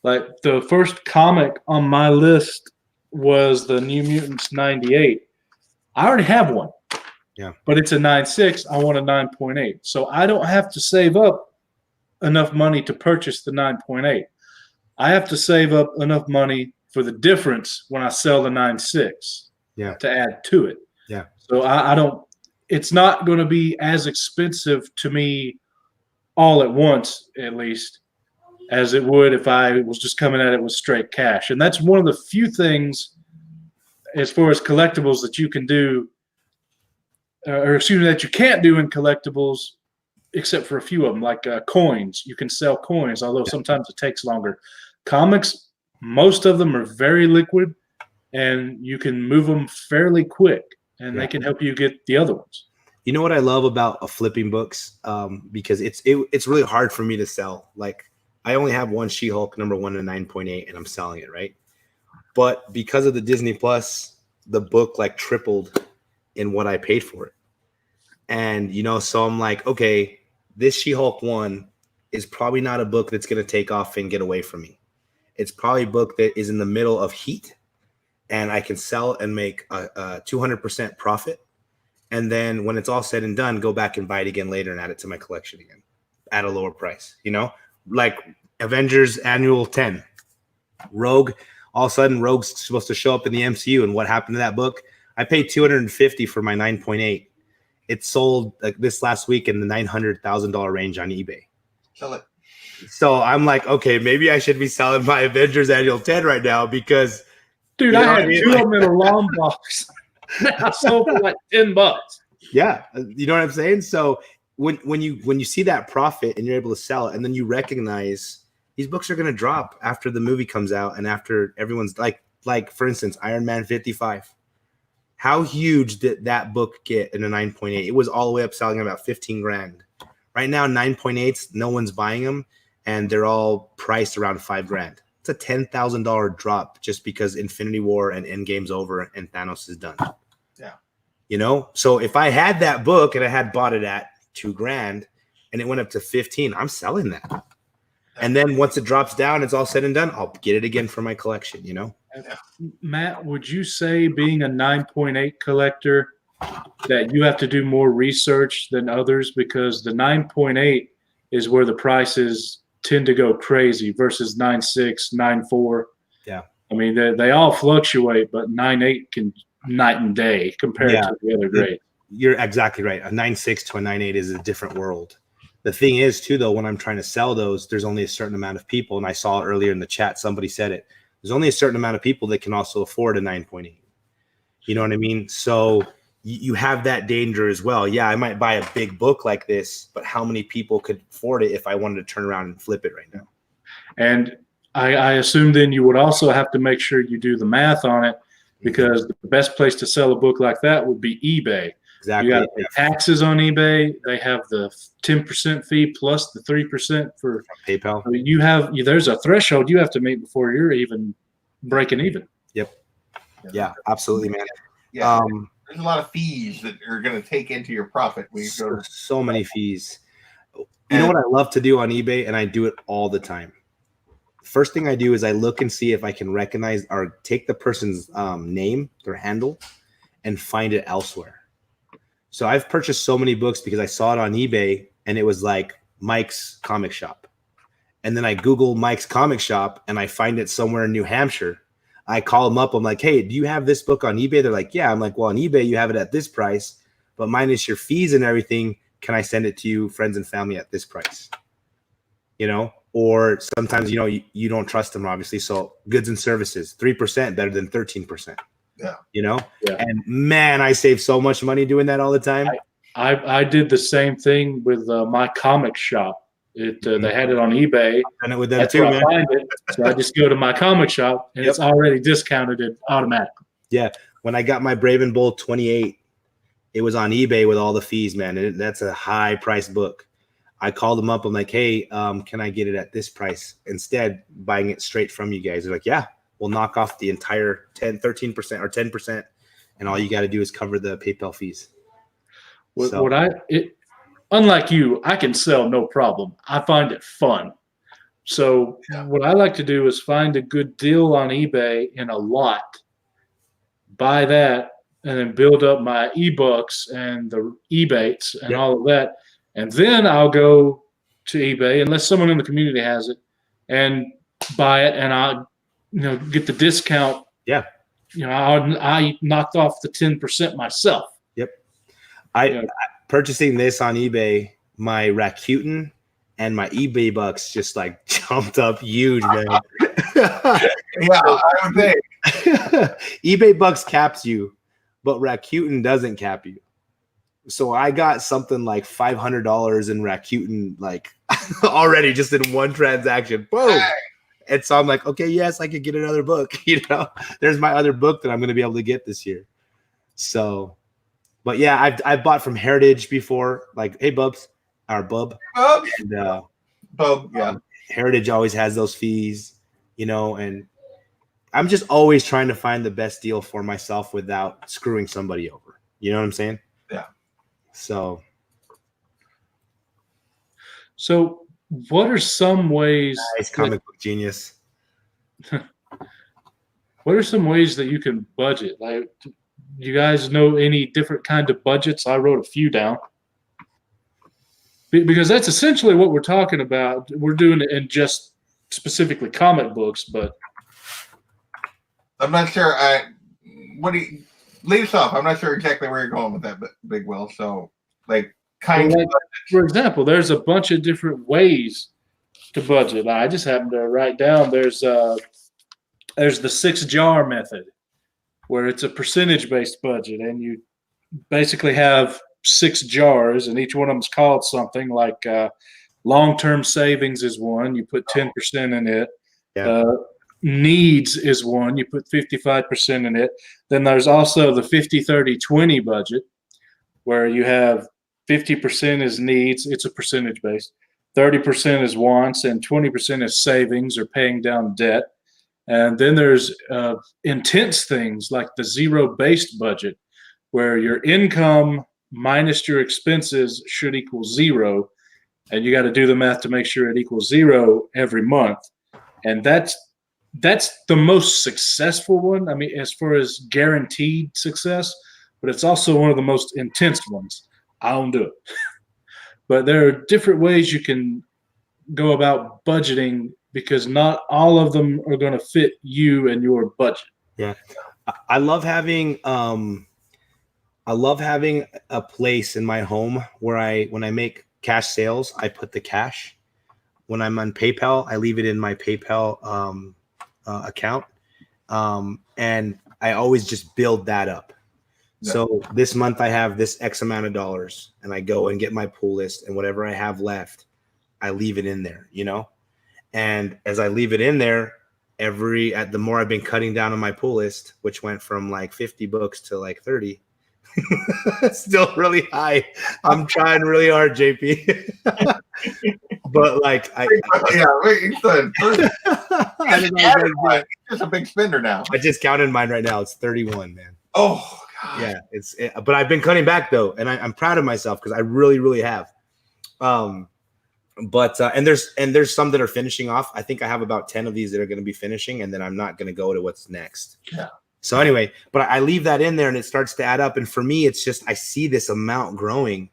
Like the first comic on my list was the New Mutants 98. I already have one. Yeah. But it's a 9.6. I want a 9.8. So I don't have to save up enough money to purchase the 9.8. I have to save up enough money for the difference when I sell the 9.6 to add to it. Yeah. So I don't, it's not going to be as expensive to me all at once, at least, as it would if I was just coming at it with straight cash. And that's one of the few things as far as collectibles that you can do, that you can't do in collectibles, except for a few of them, like coins. You can sell coins, although sometimes it takes longer. Comics, most of them are very liquid, and you can move them fairly quick, and they can help you get the other ones. You know what I love about flipping books? Because it's really hard for me to sell. Like I only have one She-Hulk #1 and 9.8, and I'm selling it, right? But because of the Disney Plus, the book like tripled in what I paid for it. And, so I'm like, okay, this She-Hulk 1 is probably not a book that's going to take off and get away from me. It's probably a book that is in the middle of heat, and I can sell and make a 200% profit. And then when it's all said and done, go back and buy it again later and add it to my collection again at a lower price, like Avengers Annual 10. Rogue, all of a sudden Rogue's supposed to show up in the MCU. And what happened to that book? I paid $250 for my 9.8. It sold like this last week in the $900,000 range on eBay. Sell it. So I'm like, okay, maybe I should be selling my Avengers Annual 10 right now because, dude, I had 2 of them in a long box. I sold for like $10. Yeah, you know what I'm saying. So when you see that profit and you're able to sell it, and then you recognize these books are going to drop after the movie comes out and after everyone's like for instance, Iron Man 55 How huge did that book get in a 9.8? It was all the way up selling about 15 grand. Right now, 9.8s, no one's buying them, and they're all priced around 5 grand. It's a $10,000 drop just because Infinity War and Endgame's over and Thanos is done. Yeah. You know, so if I had that book and I had bought it at 2 grand and it went up to 15, I'm selling that. And then once it drops down, it's all said and done, I'll get it again for my collection, you know? Matt, would you say being a 9.8 collector that you have to do more research than others, because the 9.8 is where the prices tend to go crazy versus 9.6, 9.4? Yeah. I mean, they all fluctuate, but 9.8 can night and day compared to the other grades. You're exactly right. A 9.6 to a 9.8 is a different world. The thing is, too, though, when I'm trying to sell those, there's only a certain amount of people, and I saw it earlier in the chat, somebody said it. There's only a certain amount of people that can also afford a 9.8. You know what I mean? So you have that danger as well. Yeah, I might buy a big book like this, but how many people could afford it if I wanted to turn around and flip it right now? And I assume then you would also have to make sure you do the math on it, because the best place to sell a book like that would be eBay. Exactly. You got to pay taxes on eBay. They have the 10% fee plus the 3% for PayPal. I mean, there's a threshold you have to meet before you're even breaking even. Yep. Yeah, absolutely, man. Yeah. There's a lot of fees that are going to take into your profit when you go to so many fees. You know what I love to do on eBay, and I do it all the time. First thing I do is I look and see if I can recognize or take the person's name, their handle, and find it elsewhere. So I've purchased so many books because I saw it on eBay and it was like Mike's Comic Shop. And then I Google Mike's Comic Shop and I find it somewhere in New Hampshire. I call them up. I'm like, hey, do you have this book on eBay? They're like, yeah. I'm like, well, on eBay, you have it at this price, but minus your fees and everything, can I send it to you, friends and family, at this price? You know, or sometimes, you know, you don't trust them, obviously. So goods and services, 3% better than 13%. Yeah. You know, Yeah. And man, I save so much money doing that all the time. I did the same thing with my comic shop. They had it on eBay. I've done it with them That's too, where man. I find it. So I just go to my comic shop and it's already discounted automatically. Yeah. When I got my Brave and Bold 28, it was on eBay with all the fees, man. And that's a high price book. I called them up. I'm like, hey, can I get it at this price instead, buying it straight from you guys? They're like, yeah, we'll knock off the entire 13% or 10%. And all you got to do is cover the PayPal fees. Unlike you, I can sell no problem. I find it fun. So what I like to do is find a good deal on eBay in a lot, buy that, and then build up my ebooks and the Ebates and all of that. And then I'll go to eBay, unless someone in the community has it, and buy it, and I'll get the discount. Yeah. I knocked off the 10% myself. Yep. Purchasing this on eBay, my Rakuten and my eBay bucks just like jumped up huge, man. Yeah, I would say. eBay bucks caps you, but Rakuten doesn't cap you. So I got something like $500 in Rakuten, like already just in one transaction. Boom. And so I'm like, okay, yes, I could get another book. There's my other book that I'm going to be able to get this year. So, but yeah, I've bought from Heritage before, like, hey, Bubs, or Bub. Bub. And, Bub, yeah. Heritage always has those fees, and I'm just always trying to find the best deal for myself without screwing somebody over. You know what I'm saying? Yeah. So what are some ways? Nice comic book genius. What are some ways that you can budget? Like, you guys know any different kind of budgets? I wrote a few down. Because that's essentially what we're talking about. We're doing it in just specifically comic books, but I'm not sure. Lead us off. I'm not sure exactly where you're going with that, but Big Will. So, like, for example, there's a bunch of different ways to budget. I just happened to write down there's the 6-jar method, where it's a percentage-based budget, and you basically have 6 jars, and each one of them is called something. Like long-term savings is one. You put 10% in it. Yeah. needs is one. You put 55% in it. Then there's also the 50-30-20 budget, where you have 50% is needs. It's a percentage based. 30% is wants, and 20% is savings or paying down debt. And then there's intense things like the zero-based budget, where your income minus your expenses should equal zero, and you got to do the math to make sure it equals zero every month. And that's the most successful one. I mean, as far as guaranteed success, but it's also one of the most intense ones. I don't do it. But there are different ways you can go about budgeting, because not all of them are going to fit you and your budget. Yeah. I love having a place in my home where when I make cash sales, I put the cash. When I'm on PayPal, I leave it in my PayPal account. And I always just build that up. Yeah. So this month I have this X amount of dollars, and I go and get my pool list, and whatever I have left, I leave it in there, you know? And as I leave it in there, the more I've been cutting down on my pool list, which went from like 50 books to like 30, still really high. I'm trying really hard, JP. But like, he's just a big spender now. I just counted mine right now. It's 31, man. Oh God. Yeah, but I've been cutting back though, and I'm proud of myself because I really, really have. But there's some that are finishing off. I think I have about 10 of these that are going to be finishing, and then I'm not going to go to what's next. Yeah. So anyway, but I leave that in there, and it starts to add up. And for me, it's just I see this amount growing.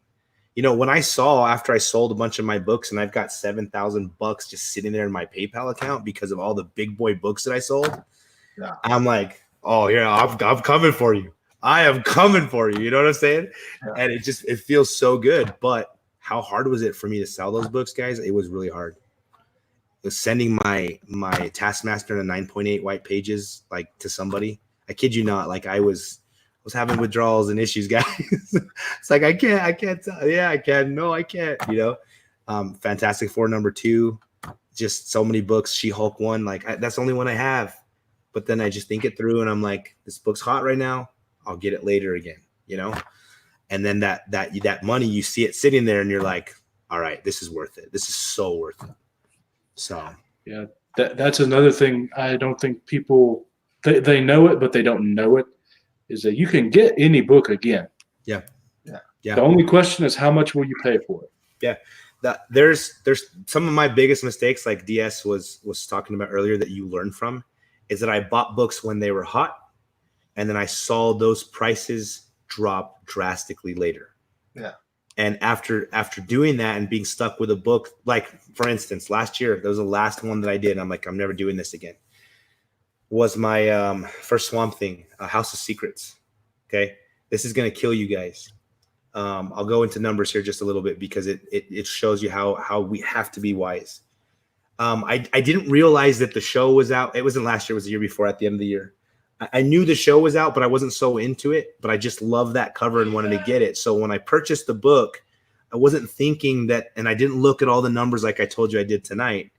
You know, when I saw after I sold a bunch of my books, and I've got $7,000 just sitting there in my PayPal account because of all the big boy books that I sold, yeah. I'm like, oh yeah, I'm coming for you. I am coming for you. You know what I'm saying? Yeah. And it feels so good. But how hard was it for me to sell those books, guys? It was really hard. It was sending my Taskmaster and a 9.8 white pages like to somebody. I kid you not. Like I was having withdrawals and issues, guys. It's like I can't tell. Yeah, I can. No, I can't. You know, Fantastic Four #2, just so many books. She-Hulk 1, like that's the only one I have. But then I just think it through, and I'm like, this book's hot right now. I'll get it later again. You know. And then that money, you see it sitting there, and you're like, all right, this is worth it. This is so worth it. So yeah, that's another thing. I don't think people they know it, but they don't know it, is that you can get any book again. Yeah. The only question is how much will you pay for it? Yeah. There's some of my biggest mistakes, like DS was talking about earlier, that you learn from, is that I bought books when they were hot, and then I saw those prices drop drastically later. Yeah. And after doing that and being stuck with a book, like for instance, last year, that was the last one that I did. And I'm like, I'm never doing this again. Was my first Swamp Thing, House of Secrets. Okay. This is going to kill you guys. I'll go into numbers here just a little bit because it shows you how we have to be wise. I didn't realize that the show was out. It wasn't last year, it was the year before, at the end of the year. I knew the show was out, but I wasn't so into it. But I just loved that cover and wanted to get it. So when I purchased the book, I wasn't thinking that, and I didn't look at all the numbers like I told you I did tonight.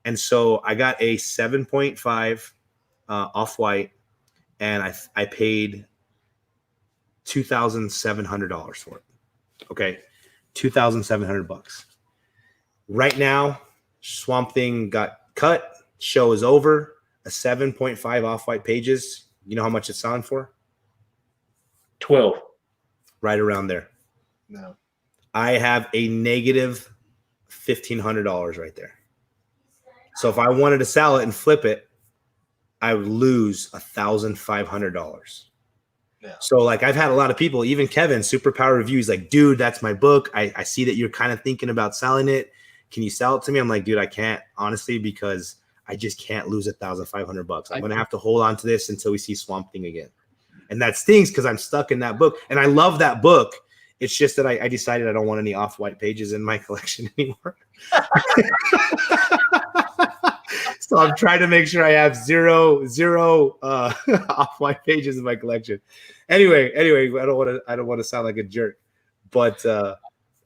And so I got a 7.5 off-white, and I paid $2,700 for it. Okay, $2,700. Right now, Swamp Thing got cut. Show is over. A 7.5 off-white pages. You know how much it's selling for? 12. Right around there. No. I have a negative $1,500 right there. So if I wanted to sell it and flip it, I would lose $1,500. Yeah. So like I've had a lot of people, even Kevin, Superpower Review, he's like, dude, that's my book. I see that you're kind of thinking about selling it. Can you sell it to me? I'm like, dude, I can't, honestly, because I just can't lose $1,500. I'm going to have to hold on to this until we see Swamp Thing again. And that stings because I'm stuck in that book. And I love that book. It's just that I decided I don't want any off-white pages in my collection anymore. So I'm trying to make sure I have zero off-white pages in my collection. Anyway, I don't want to sound like a jerk, but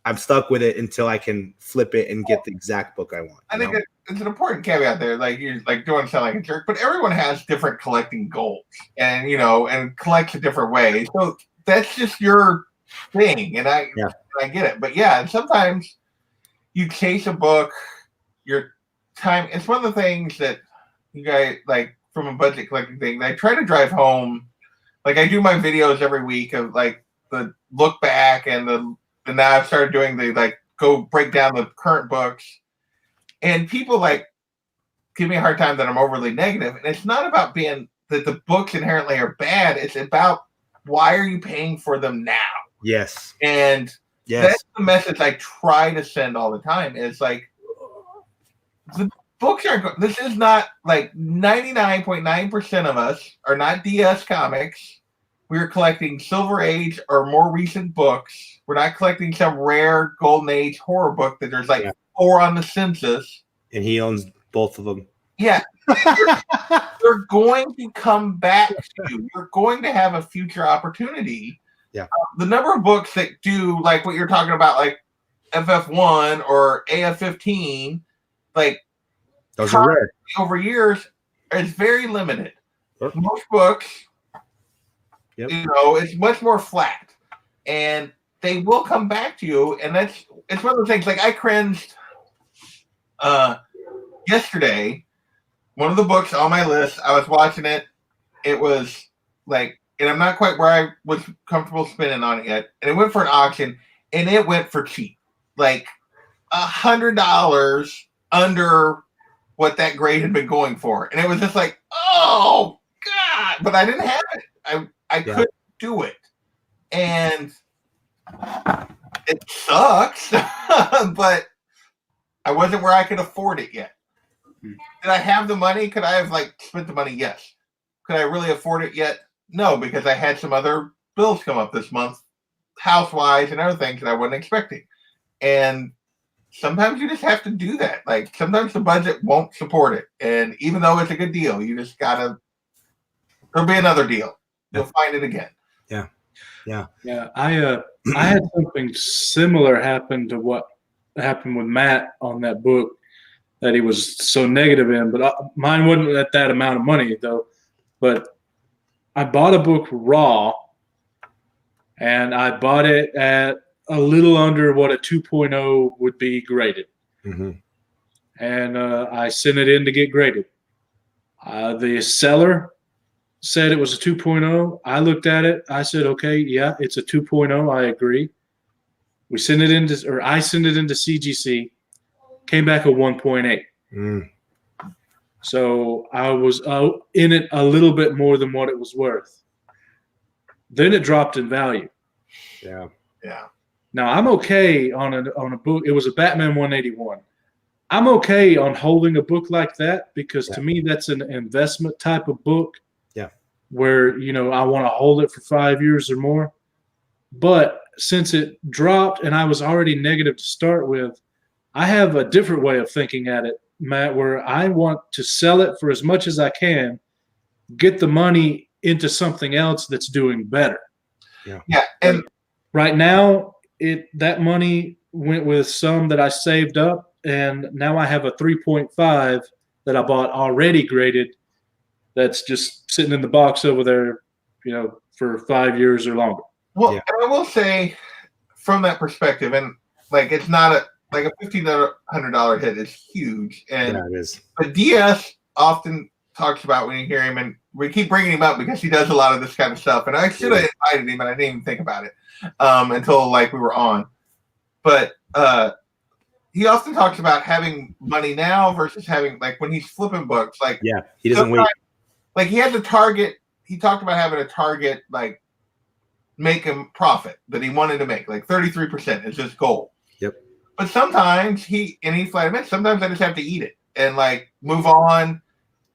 I'm stuck with it until I can flip it and get the exact book I want. I think it's an important caveat there. Like you're like don't sound like a jerk, but everyone has different collecting goals, and and collects a different way. So that's just your thing, and I get it. But yeah, and sometimes you chase a book, your time. It's one of the things that you guys like from a budget collecting thing. I try to drive home. Like I do my videos every week of like the look back and now I've started doing the like go break down the current books, and people like give me a hard time that I'm overly negative. And it's not about being that the books inherently are bad. It's about why are you paying for them now? Yes. And yes, that's the message I try to send all the time. Is like the books aren't. This is not like 99.9% of us are not DS Comics. We're collecting Silver Age or more recent books. We're not collecting some rare Golden Age horror book that there's like 4 on the census. And he owns both of them. Yeah. They're going to come back to you. You're going to have a future opportunity. Yeah. The number of books that do like what you're talking about, like FF1 or AF15, like those are rare over years, is very limited. Most books, it's much more flat, and they will come back to you. And it's one of those things. Like I cringed yesterday. One of the books on my list, I was watching it. It was like, and I'm not quite where I was comfortable spending on it yet. And it went for an auction, and it went for cheap, like $100 under what that grade had been going for. And it was just like, oh God! But I didn't have it. I couldn't do it, and it sucks. But I wasn't where I could afford it yet. Did I have the money? Could I have like spent the money? Yes. Could I really afford it yet? No, because I had some other bills come up this month, house-wise and other things that I wasn't expecting. And sometimes you just have to do that. Like sometimes the budget won't support it, and even though it's a good deal, you just gotta. There'll be another deal. You'll find it again. Yeah. I had something similar happen to what happened with Matt on that book that he was so negative in, but mine wasn't at that amount of money though. But I bought a book raw, and I bought it at a little under what a 2.0 would be graded. Mm-hmm. And I sent it in to get graded. The seller said it was a 2.0. I looked at it. I said, okay, yeah, it's a 2.0. I agree. I sent it into CGC, came back a 1.8. Mm. So I was in it a little bit more than what it was worth. Then it dropped in value. Yeah. Now I'm okay on a book. It was a Batman 181. I'm okay on holding a book like that because to me that's an investment type of book. Yeah. Where I want to hold it for 5 years or more. But since it dropped and I was already negative to start with, I have a different way of thinking at it, Matt, where I want to sell it for as much as I can, get the money into something else that's doing better. Yeah. And right now, that money went with some that I saved up, and now I have a 3.5 that I bought already graded that's just sitting in the box over there, for 5 years or longer. Well, and I will say from that perspective, and like it's not like a $1,500 hit is huge. And it is. But DS often talks about when you hear him, and we keep bringing him up because he does a lot of this kind of stuff. And I should have invited him, and I didn't even think about it until like we were on. But he often talks about having money now versus having like when he's flipping books. Like he doesn't wait. Like he has a target. He talked about having a target like make him profit that he wanted to make, like 33% is his goal. Yep. But sometimes he flat admits, sometimes I just have to eat it and like move on,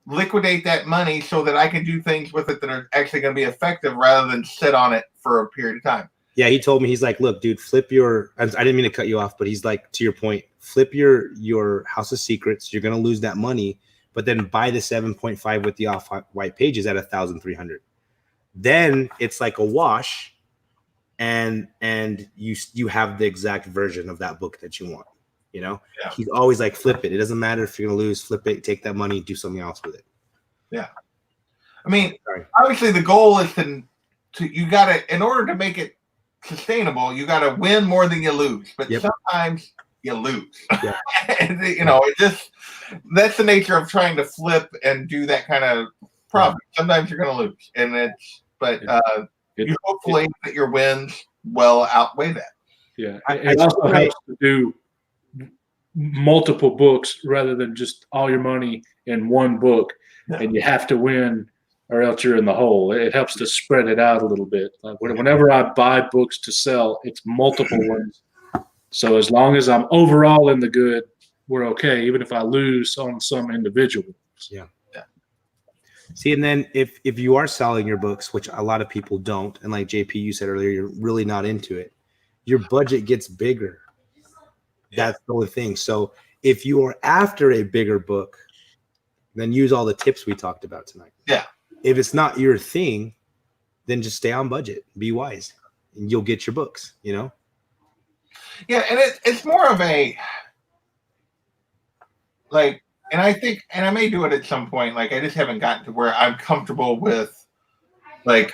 liquidate that money so that I can do things with it that are actually going to be effective rather than sit on it for a period of time. Yeah, he told me, he's like, look, dude, flip your, I didn't mean to cut you off, but he's like, to your point, flip your House of Secrets. You're going to lose that money, but then buy the 7.5 with the off-white pages at 1,300. Then it's like a wash. and you have the exact version of that book that you want. You know, Yeah. he's always like, flip it. It doesn't matter if you're gonna lose, flip it, take that money, do something else with it. Yeah. I mean, Sorry. obviously the goal is to you gotta, in order to make it sustainable, you gotta win more than you lose. But Yep. sometimes you lose. Yeah. And that's the nature of trying to flip and do that kind of profit. Sometimes you're gonna lose. And you hopefully that your wins well outweigh that. Yeah. I It also helps to do multiple books rather than just all your money in one book, and you have to win or else you're in the hole. It helps to spread it out a little bit. Like whenever I buy books to sell, it's multiple ones. So as long as I'm overall in the good, we're okay, even if I lose on some individual. Yeah. See, and then if you are selling your books, which a lot of people don't, and like JP, you said earlier, you're really not into it, your budget gets bigger. That's the only thing. So if you are after a bigger book, then use all the tips we talked about tonight. Yeah. If it's not your thing, then just stay on budget. Be wise, and you'll get your books. You know. Yeah, and it's more of a like, and I think, and I may do it at some point. Like, I just haven't gotten to where I'm comfortable with like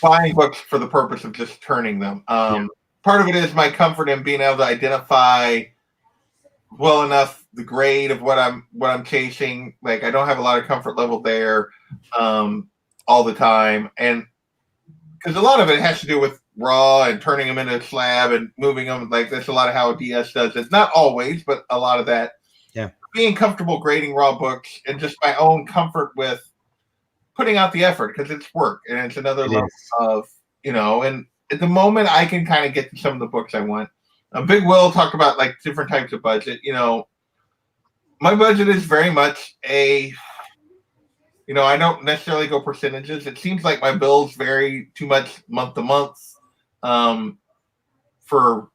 buying books for the purpose of just turning them. Part of it is my comfort in being able to identify well enough the grade of what I'm chasing. Like, I don't have a lot of comfort level there all the time, and because a lot of it has to do with raw and turning them into a slab and moving them. Like, that's a lot of how DS does it. Not always, but a lot of that. Yeah. Being comfortable grading raw books and just my own comfort with putting out the effort, because it's work and it's another level of, and at the moment I can kind of get to some of the books I want. Big Will talked about like different types of budget. My budget is very much I don't necessarily go percentages. It seems like my bills vary too much month to month for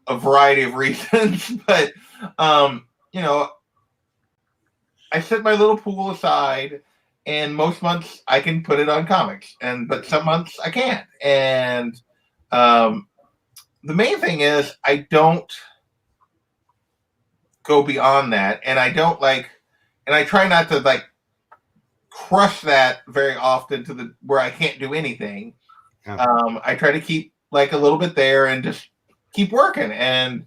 a variety of reasons. But, I set my little pool aside, and most months I can put it on comics, but some months I can't. And the main thing is I don't go beyond that, and I don't and I try not to crush that very often to where I can't do anything. Yeah. I try to keep a little bit there and just keep working and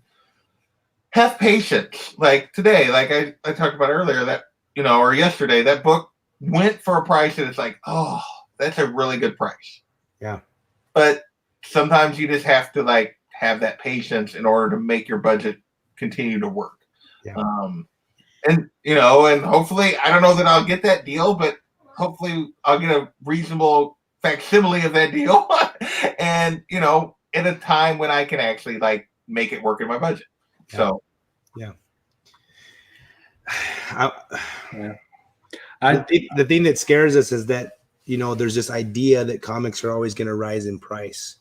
have patience. Like today, like I talked about earlier, that or yesterday, that book went for a price and it's like, oh, that's a really good price. Yeah. But sometimes you just have to have that patience in order to make your budget continue to work. Yeah. And hopefully, I don't know that I'll get that deal, but hopefully I'll get a reasonable facsimile of that deal. And, at a time when I can actually make it work in my budget. Yeah. So, yeah. The thing that scares us is that, there's this idea that comics are always going to rise in price,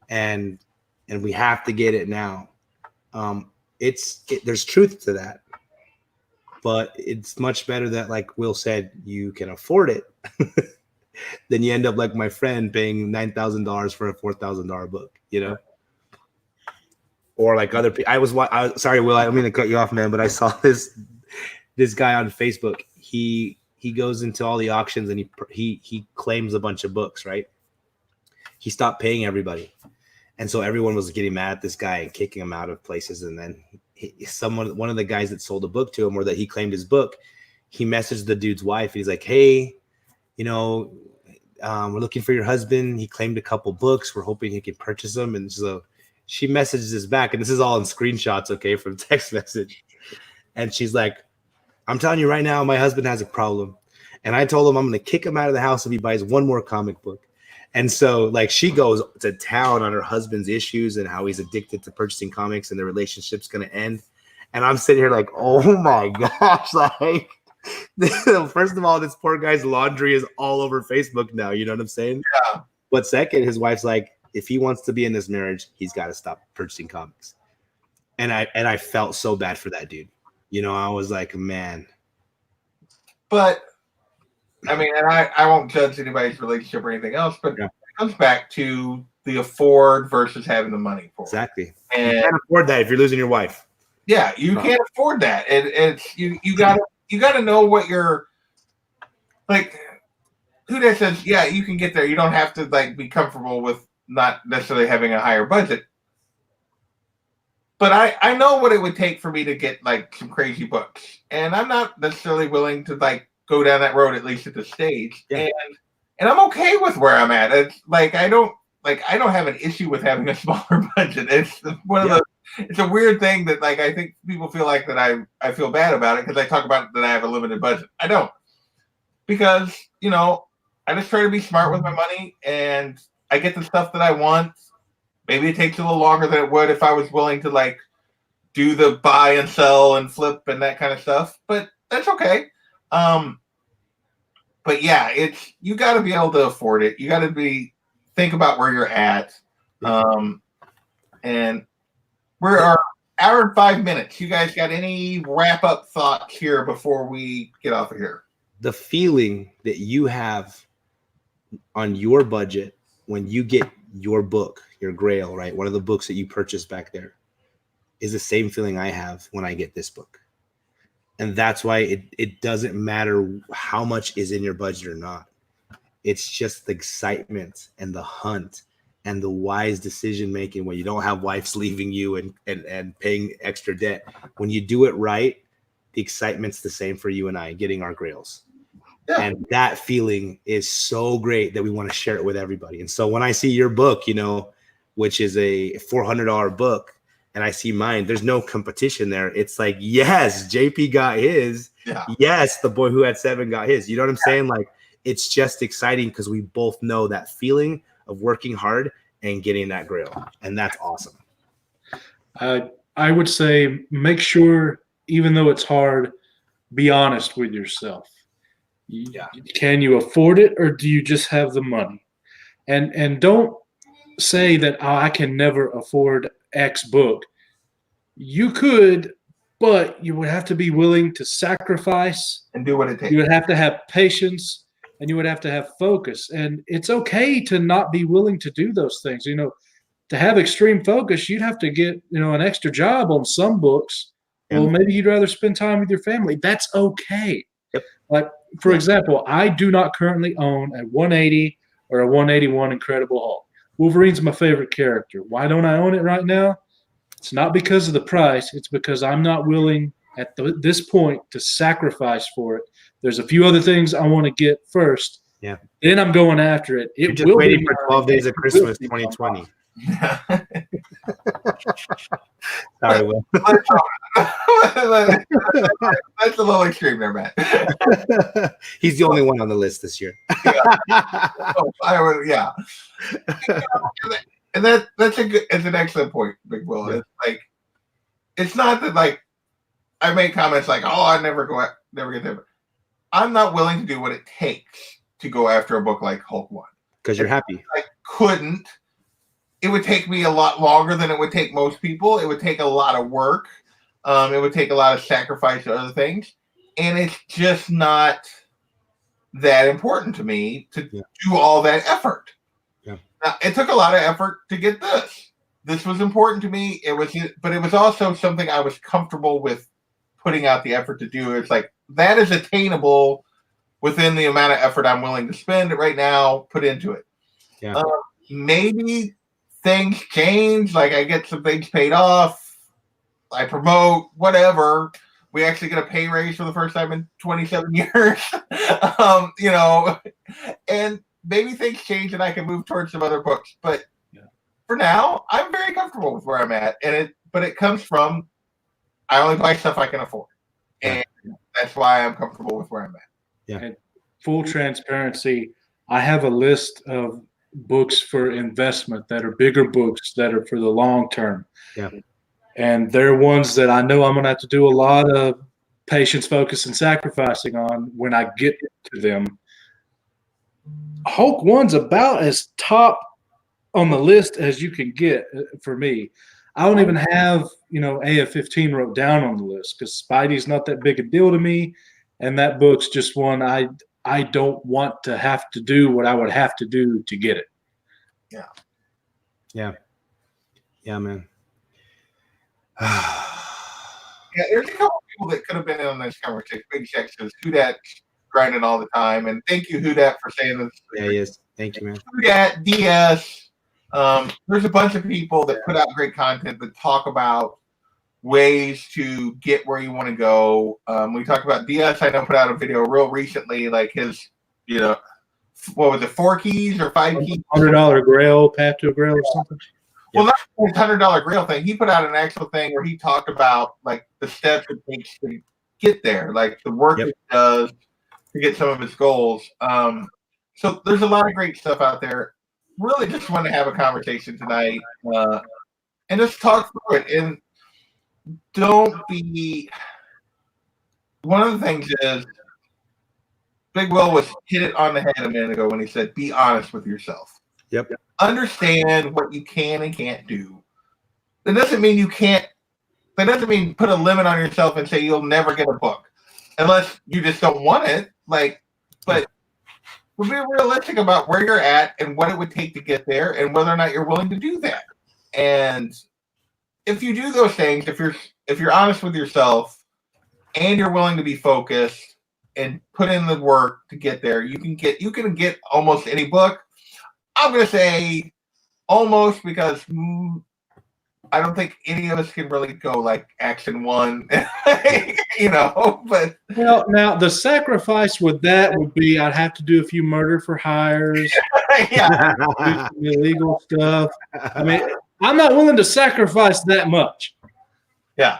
and we have to get it now. There's truth to that, but it's much better that, like Will said, you can afford it then you end up like my friend paying $9,000 for a $4,000 book, or like other people. I was sorry, Will, I don't mean to cut you off, man, but I saw this guy on Facebook. He goes into all the auctions and he claims a bunch of books, right? He stopped paying everybody. And so everyone was getting mad at this guy and kicking him out of places. And then one of the guys that sold a book to him, or that he claimed his book, he messaged the dude's wife. He's like, hey, we're looking for your husband. He claimed a couple books. We're hoping he can purchase them. And so she messages this back, and this is all in screenshots, okay, from text message. And she's like, I'm telling you right now, my husband has a problem. And I told him I'm going to kick him out of the house if he buys one more comic book. And so she goes to town on her husband's issues and how he's addicted to purchasing comics and the relationship's going to end. And I'm sitting here like, oh my gosh, first of all, this poor guy's laundry is all over Facebook now. You know what I'm saying? Yeah. But second, his wife's like, if he wants to be in this marriage, he's got to stop purchasing comics. And I felt so bad for that dude. I was like, man. But I mean, and I won't judge anybody's relationship or anything else, but when it comes back to the afford versus having the money for it. Exactly. You And can't afford that if you're losing your wife. yeah, you can't afford that. It's you gotta know what you're like. Who that says, yeah, you can get there. You don't have to like be comfortable with not necessarily having a higher budget. But I know what it would take for me to get like some crazy books. And I'm not necessarily willing to like go down that road, at least at this stage. Yeah. And I'm okay with where I'm at. It's like I don't have an issue with having a smaller budget. It's one of the it's a weird thing that like I think people feel like that I feel bad about it because I talk about that I have a limited budget. I don't. Because, I just try to be smart with my money and I get the stuff that I want. Maybe it takes a little longer than it would if I was willing to like do the buy and sell and flip and that kind of stuff, but that's okay. But yeah, you got to be able to afford it. You got to think about where you're at. And we're an hour and 5 minutes. You guys got any wrap up thoughts here before we get off of here? The feeling that you have on your budget when you get your book, your Grail, right? One of the books that you purchased back there is the same feeling I have when I get this book. And that's why it doesn't matter how much is in your budget or not. It's just the excitement and the hunt and the wise decision making when you don't have wives leaving you and paying extra debt. When you do it right, the excitement's the same for you and I getting our Grails. Yeah. And that feeling is so great that we want to share it with everybody. And so when I see your book, which is a $400 book, and I see mine, there's no competition there. It's like, yes, JP got his. Yeah. Yes, the boy who had 7 got his. You know what I'm saying? Like, it's just exciting because we both know that feeling of working hard and getting that Grail. And that's awesome. I would say make sure, even though it's hard, be honest with yourself. Yeah. Can you afford it, or do you just have the money? And don't say that I can never afford X book. You could, but you would have to be willing to sacrifice and do what it takes. You would have to have patience, and you would have to have focus. And it's okay to not be willing to do those things. To have extreme focus, you'd have to get an extra job on some books. Well, maybe you'd rather spend time with your family. That's okay. Yep. Like, for example, I do not currently own a 180 or a 181 Incredible Hulk. Wolverine's my favorite character. Why don't I own it right now? It's not because of the price. It's because I'm not willing at this point to sacrifice for it. There's a few other things I want to get first. Yeah. Then I'm going after it. You're just waiting for 12 days of Christmas 2020. Sorry, Will. That's a little extreme there, Matt. He's the only one on the list this year. Yeah. And that's it's an excellent point, Big Will. Yeah. It's like, it's not that like I make comments like, oh, I never get there. I'm not willing to do what it takes to go after a book like Hulk 1. Because you're happy. I couldn't. It would take me a lot longer than it would take most people. It would take a lot of work. It would take a lot of sacrifice to other things. And it's just not that important to me to do all that effort. Yeah. Now, it took a lot of effort to get this. This was important to me. But it was also something I was comfortable with putting out the effort to do. It's like, that is attainable within the amount of effort I'm willing to spend right now, put into it. Yeah. Maybe things change, like I get some things paid off, I promote, whatever. We actually get a pay raise for the first time in 27 years. And maybe things change and I can move towards some other books. But for now, I'm very comfortable with where I'm at. But it comes from, I only buy stuff I can afford. And that's why I'm comfortable with where I'm at. Yeah. And full transparency, I have a list of books for investment that are bigger books that are for the long term. Yeah. And they're ones that I know I'm going to have to do a lot of patience, focus, and sacrificing on when I get to them. Hulk 1's about as top on the list as you can get for me. I don't even have, AF-15 wrote down on the list because Spidey's not that big a deal to me. And that book's just one I don't want to have to do what I would have to do to get it. Yeah, man. Yeah, there's a couple people that could have been in on this conversation. Big Shaq says, Hudat grinding all the time. And thank you, Hudat, for saying this. Yeah, he is. Thank you, man. Hudat, DS. There's a bunch of people that put out great content that talk about ways to get where you want to go. We talked about DS. I know put out a video real recently, like his, what was it, 4 keys or 5 keys? $100 grail, path to a grail or something. Well, not his $100 grail thing. He put out an actual thing where he talked about like the steps it takes to get there, like the work it does to get some of his goals. So there's a lot of great stuff out there. Really just want to have a conversation tonight and just talk through it. And don't be – one of the things is Big Will was hit it on the head a minute ago when he said, be honest with yourself. Yep. Understand what you can and can't do. That doesn't mean you can't – that doesn't mean put a limit on yourself and say you'll never get a book unless you just don't want it. But be realistic about where you're at and what it would take to get there and whether or not you're willing to do that. And if you do those things, if you're honest with yourself and you're willing to be focused and put in the work to get there, you can get almost any book. I'm going to say almost because I don't think any of us can really go like Action 1, but. Well, now the sacrifice with that would be I'd have to do a few murder for hires, Yeah. do some illegal stuff. I mean, I'm not willing to sacrifice that much. Yeah.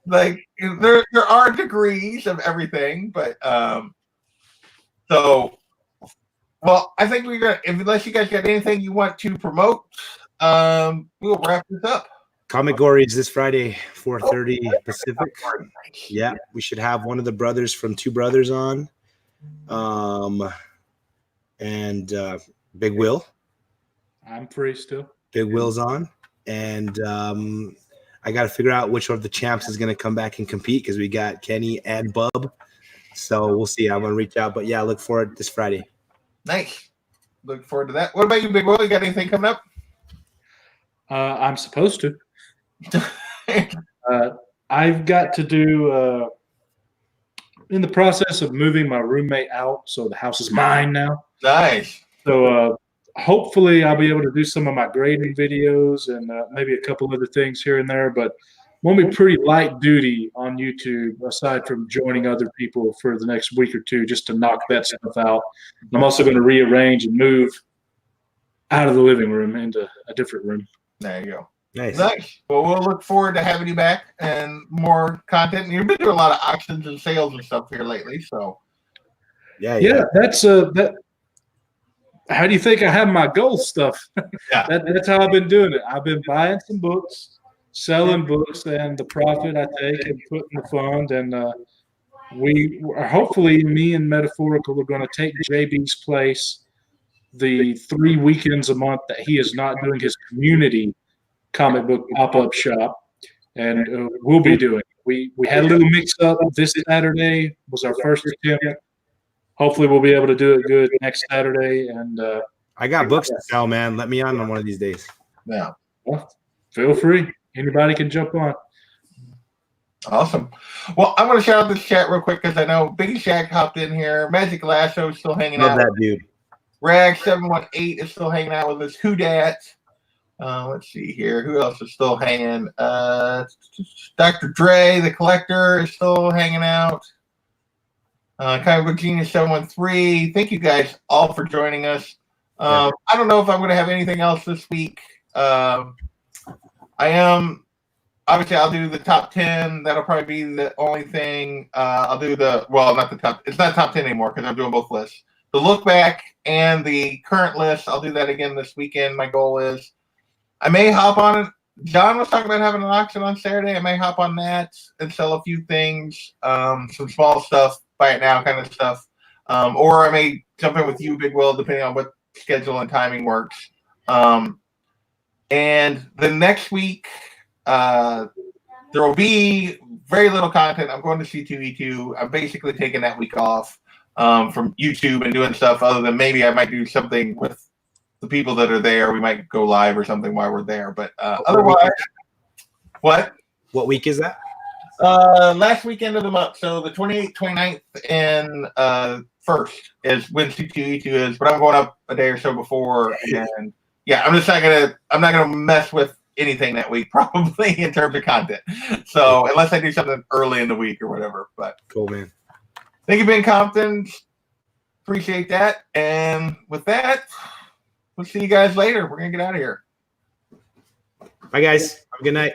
Like there are degrees of everything, but well, I think unless you guys got anything you want to promote, we'll wrap this up. Comic Gory is this Friday, 4:30 Pacific. Yeah, we should have one of the brothers from Two Brothers on, and Big Will. I'm free still. Big Will's on, and I got to figure out which one of the champs is going to come back and compete because we got Kenny and Bub. So we'll see. I'm going to reach out, but yeah, look forward this Friday. Nice. Look forward to that. What about you, Big Will? You got anything coming up? I'm supposed to. I've got to do in the process of moving my roommate out, so the house is mine now. Nice. So hopefully I'll be able to do some of my grading videos and maybe a couple other things here and there, but won't be pretty light duty on YouTube aside from joining other people for the next week or two just to knock that stuff out. I'm also going to rearrange and move out of the living room into a different room. There you go. Nice. Well, we'll look forward to having you back and more content. You've been doing a lot of auctions and sales and stuff here lately, so Yeah. That's that. How do you think I have my goal stuff? Yeah. That's how I've been doing it. I've been buying some books, selling books, and the profit I take and put in the fund. And we are hopefully, me and Metaphorical are going to take JB's place the 3 weekends a month that he is not doing his community comic book pop-up shop, and we'll be doing it. We had a little mix-up this Saturday was our first attempt. Hopefully we'll be able to do it good next Saturday. And I got books to sell, man. Let me on one of these days. yeah. well, feel free. Anybody can jump on. Awesome. Well, I'm going to shout out this chat real quick because I know Big Shaq hopped in here. Magic Lasso is still hanging Love out. that dude. Rag718 is still hanging out with us. Who Dat? Let's see here. Who else is still hanging? Dr. Dre, the collector, is still hanging out. Comic Book Genius 713. Thank you guys all for joining us. I don't know if I'm going to have anything else this week. I am. Obviously, I'll do the top 10. That'll probably be the only thing. I'll do not the top. It's not top 10 anymore because I'm doing both lists. The look back and the current list. I'll do that again this weekend. My goal is I may hop on it. John was talking about having an auction on Saturday. I may hop on that and sell a few things, some small stuff, buy it now kind of stuff. Or I may jump in with you, Big Will, depending on what schedule and timing works. And the next week, there will be very little content. I'm going to C2E2. I'm basically taking that week off from YouTube and doing stuff other than maybe I might do something with the people that are there. We might go live or something while we're there. But otherwise, what? What week is that? Last weekend of the month. So the 28th, 29th, and 1st is when C2E2 is. But I'm going up a day or so before. And yeah, I'm not gonna mess with anything that week probably in terms of content. So unless I do something early in the week or whatever. But Cool, man. thank you, Ben Compton. Appreciate that. And with that, we'll see you guys later. We're gonna get out of here. Bye, guys. Have a good night.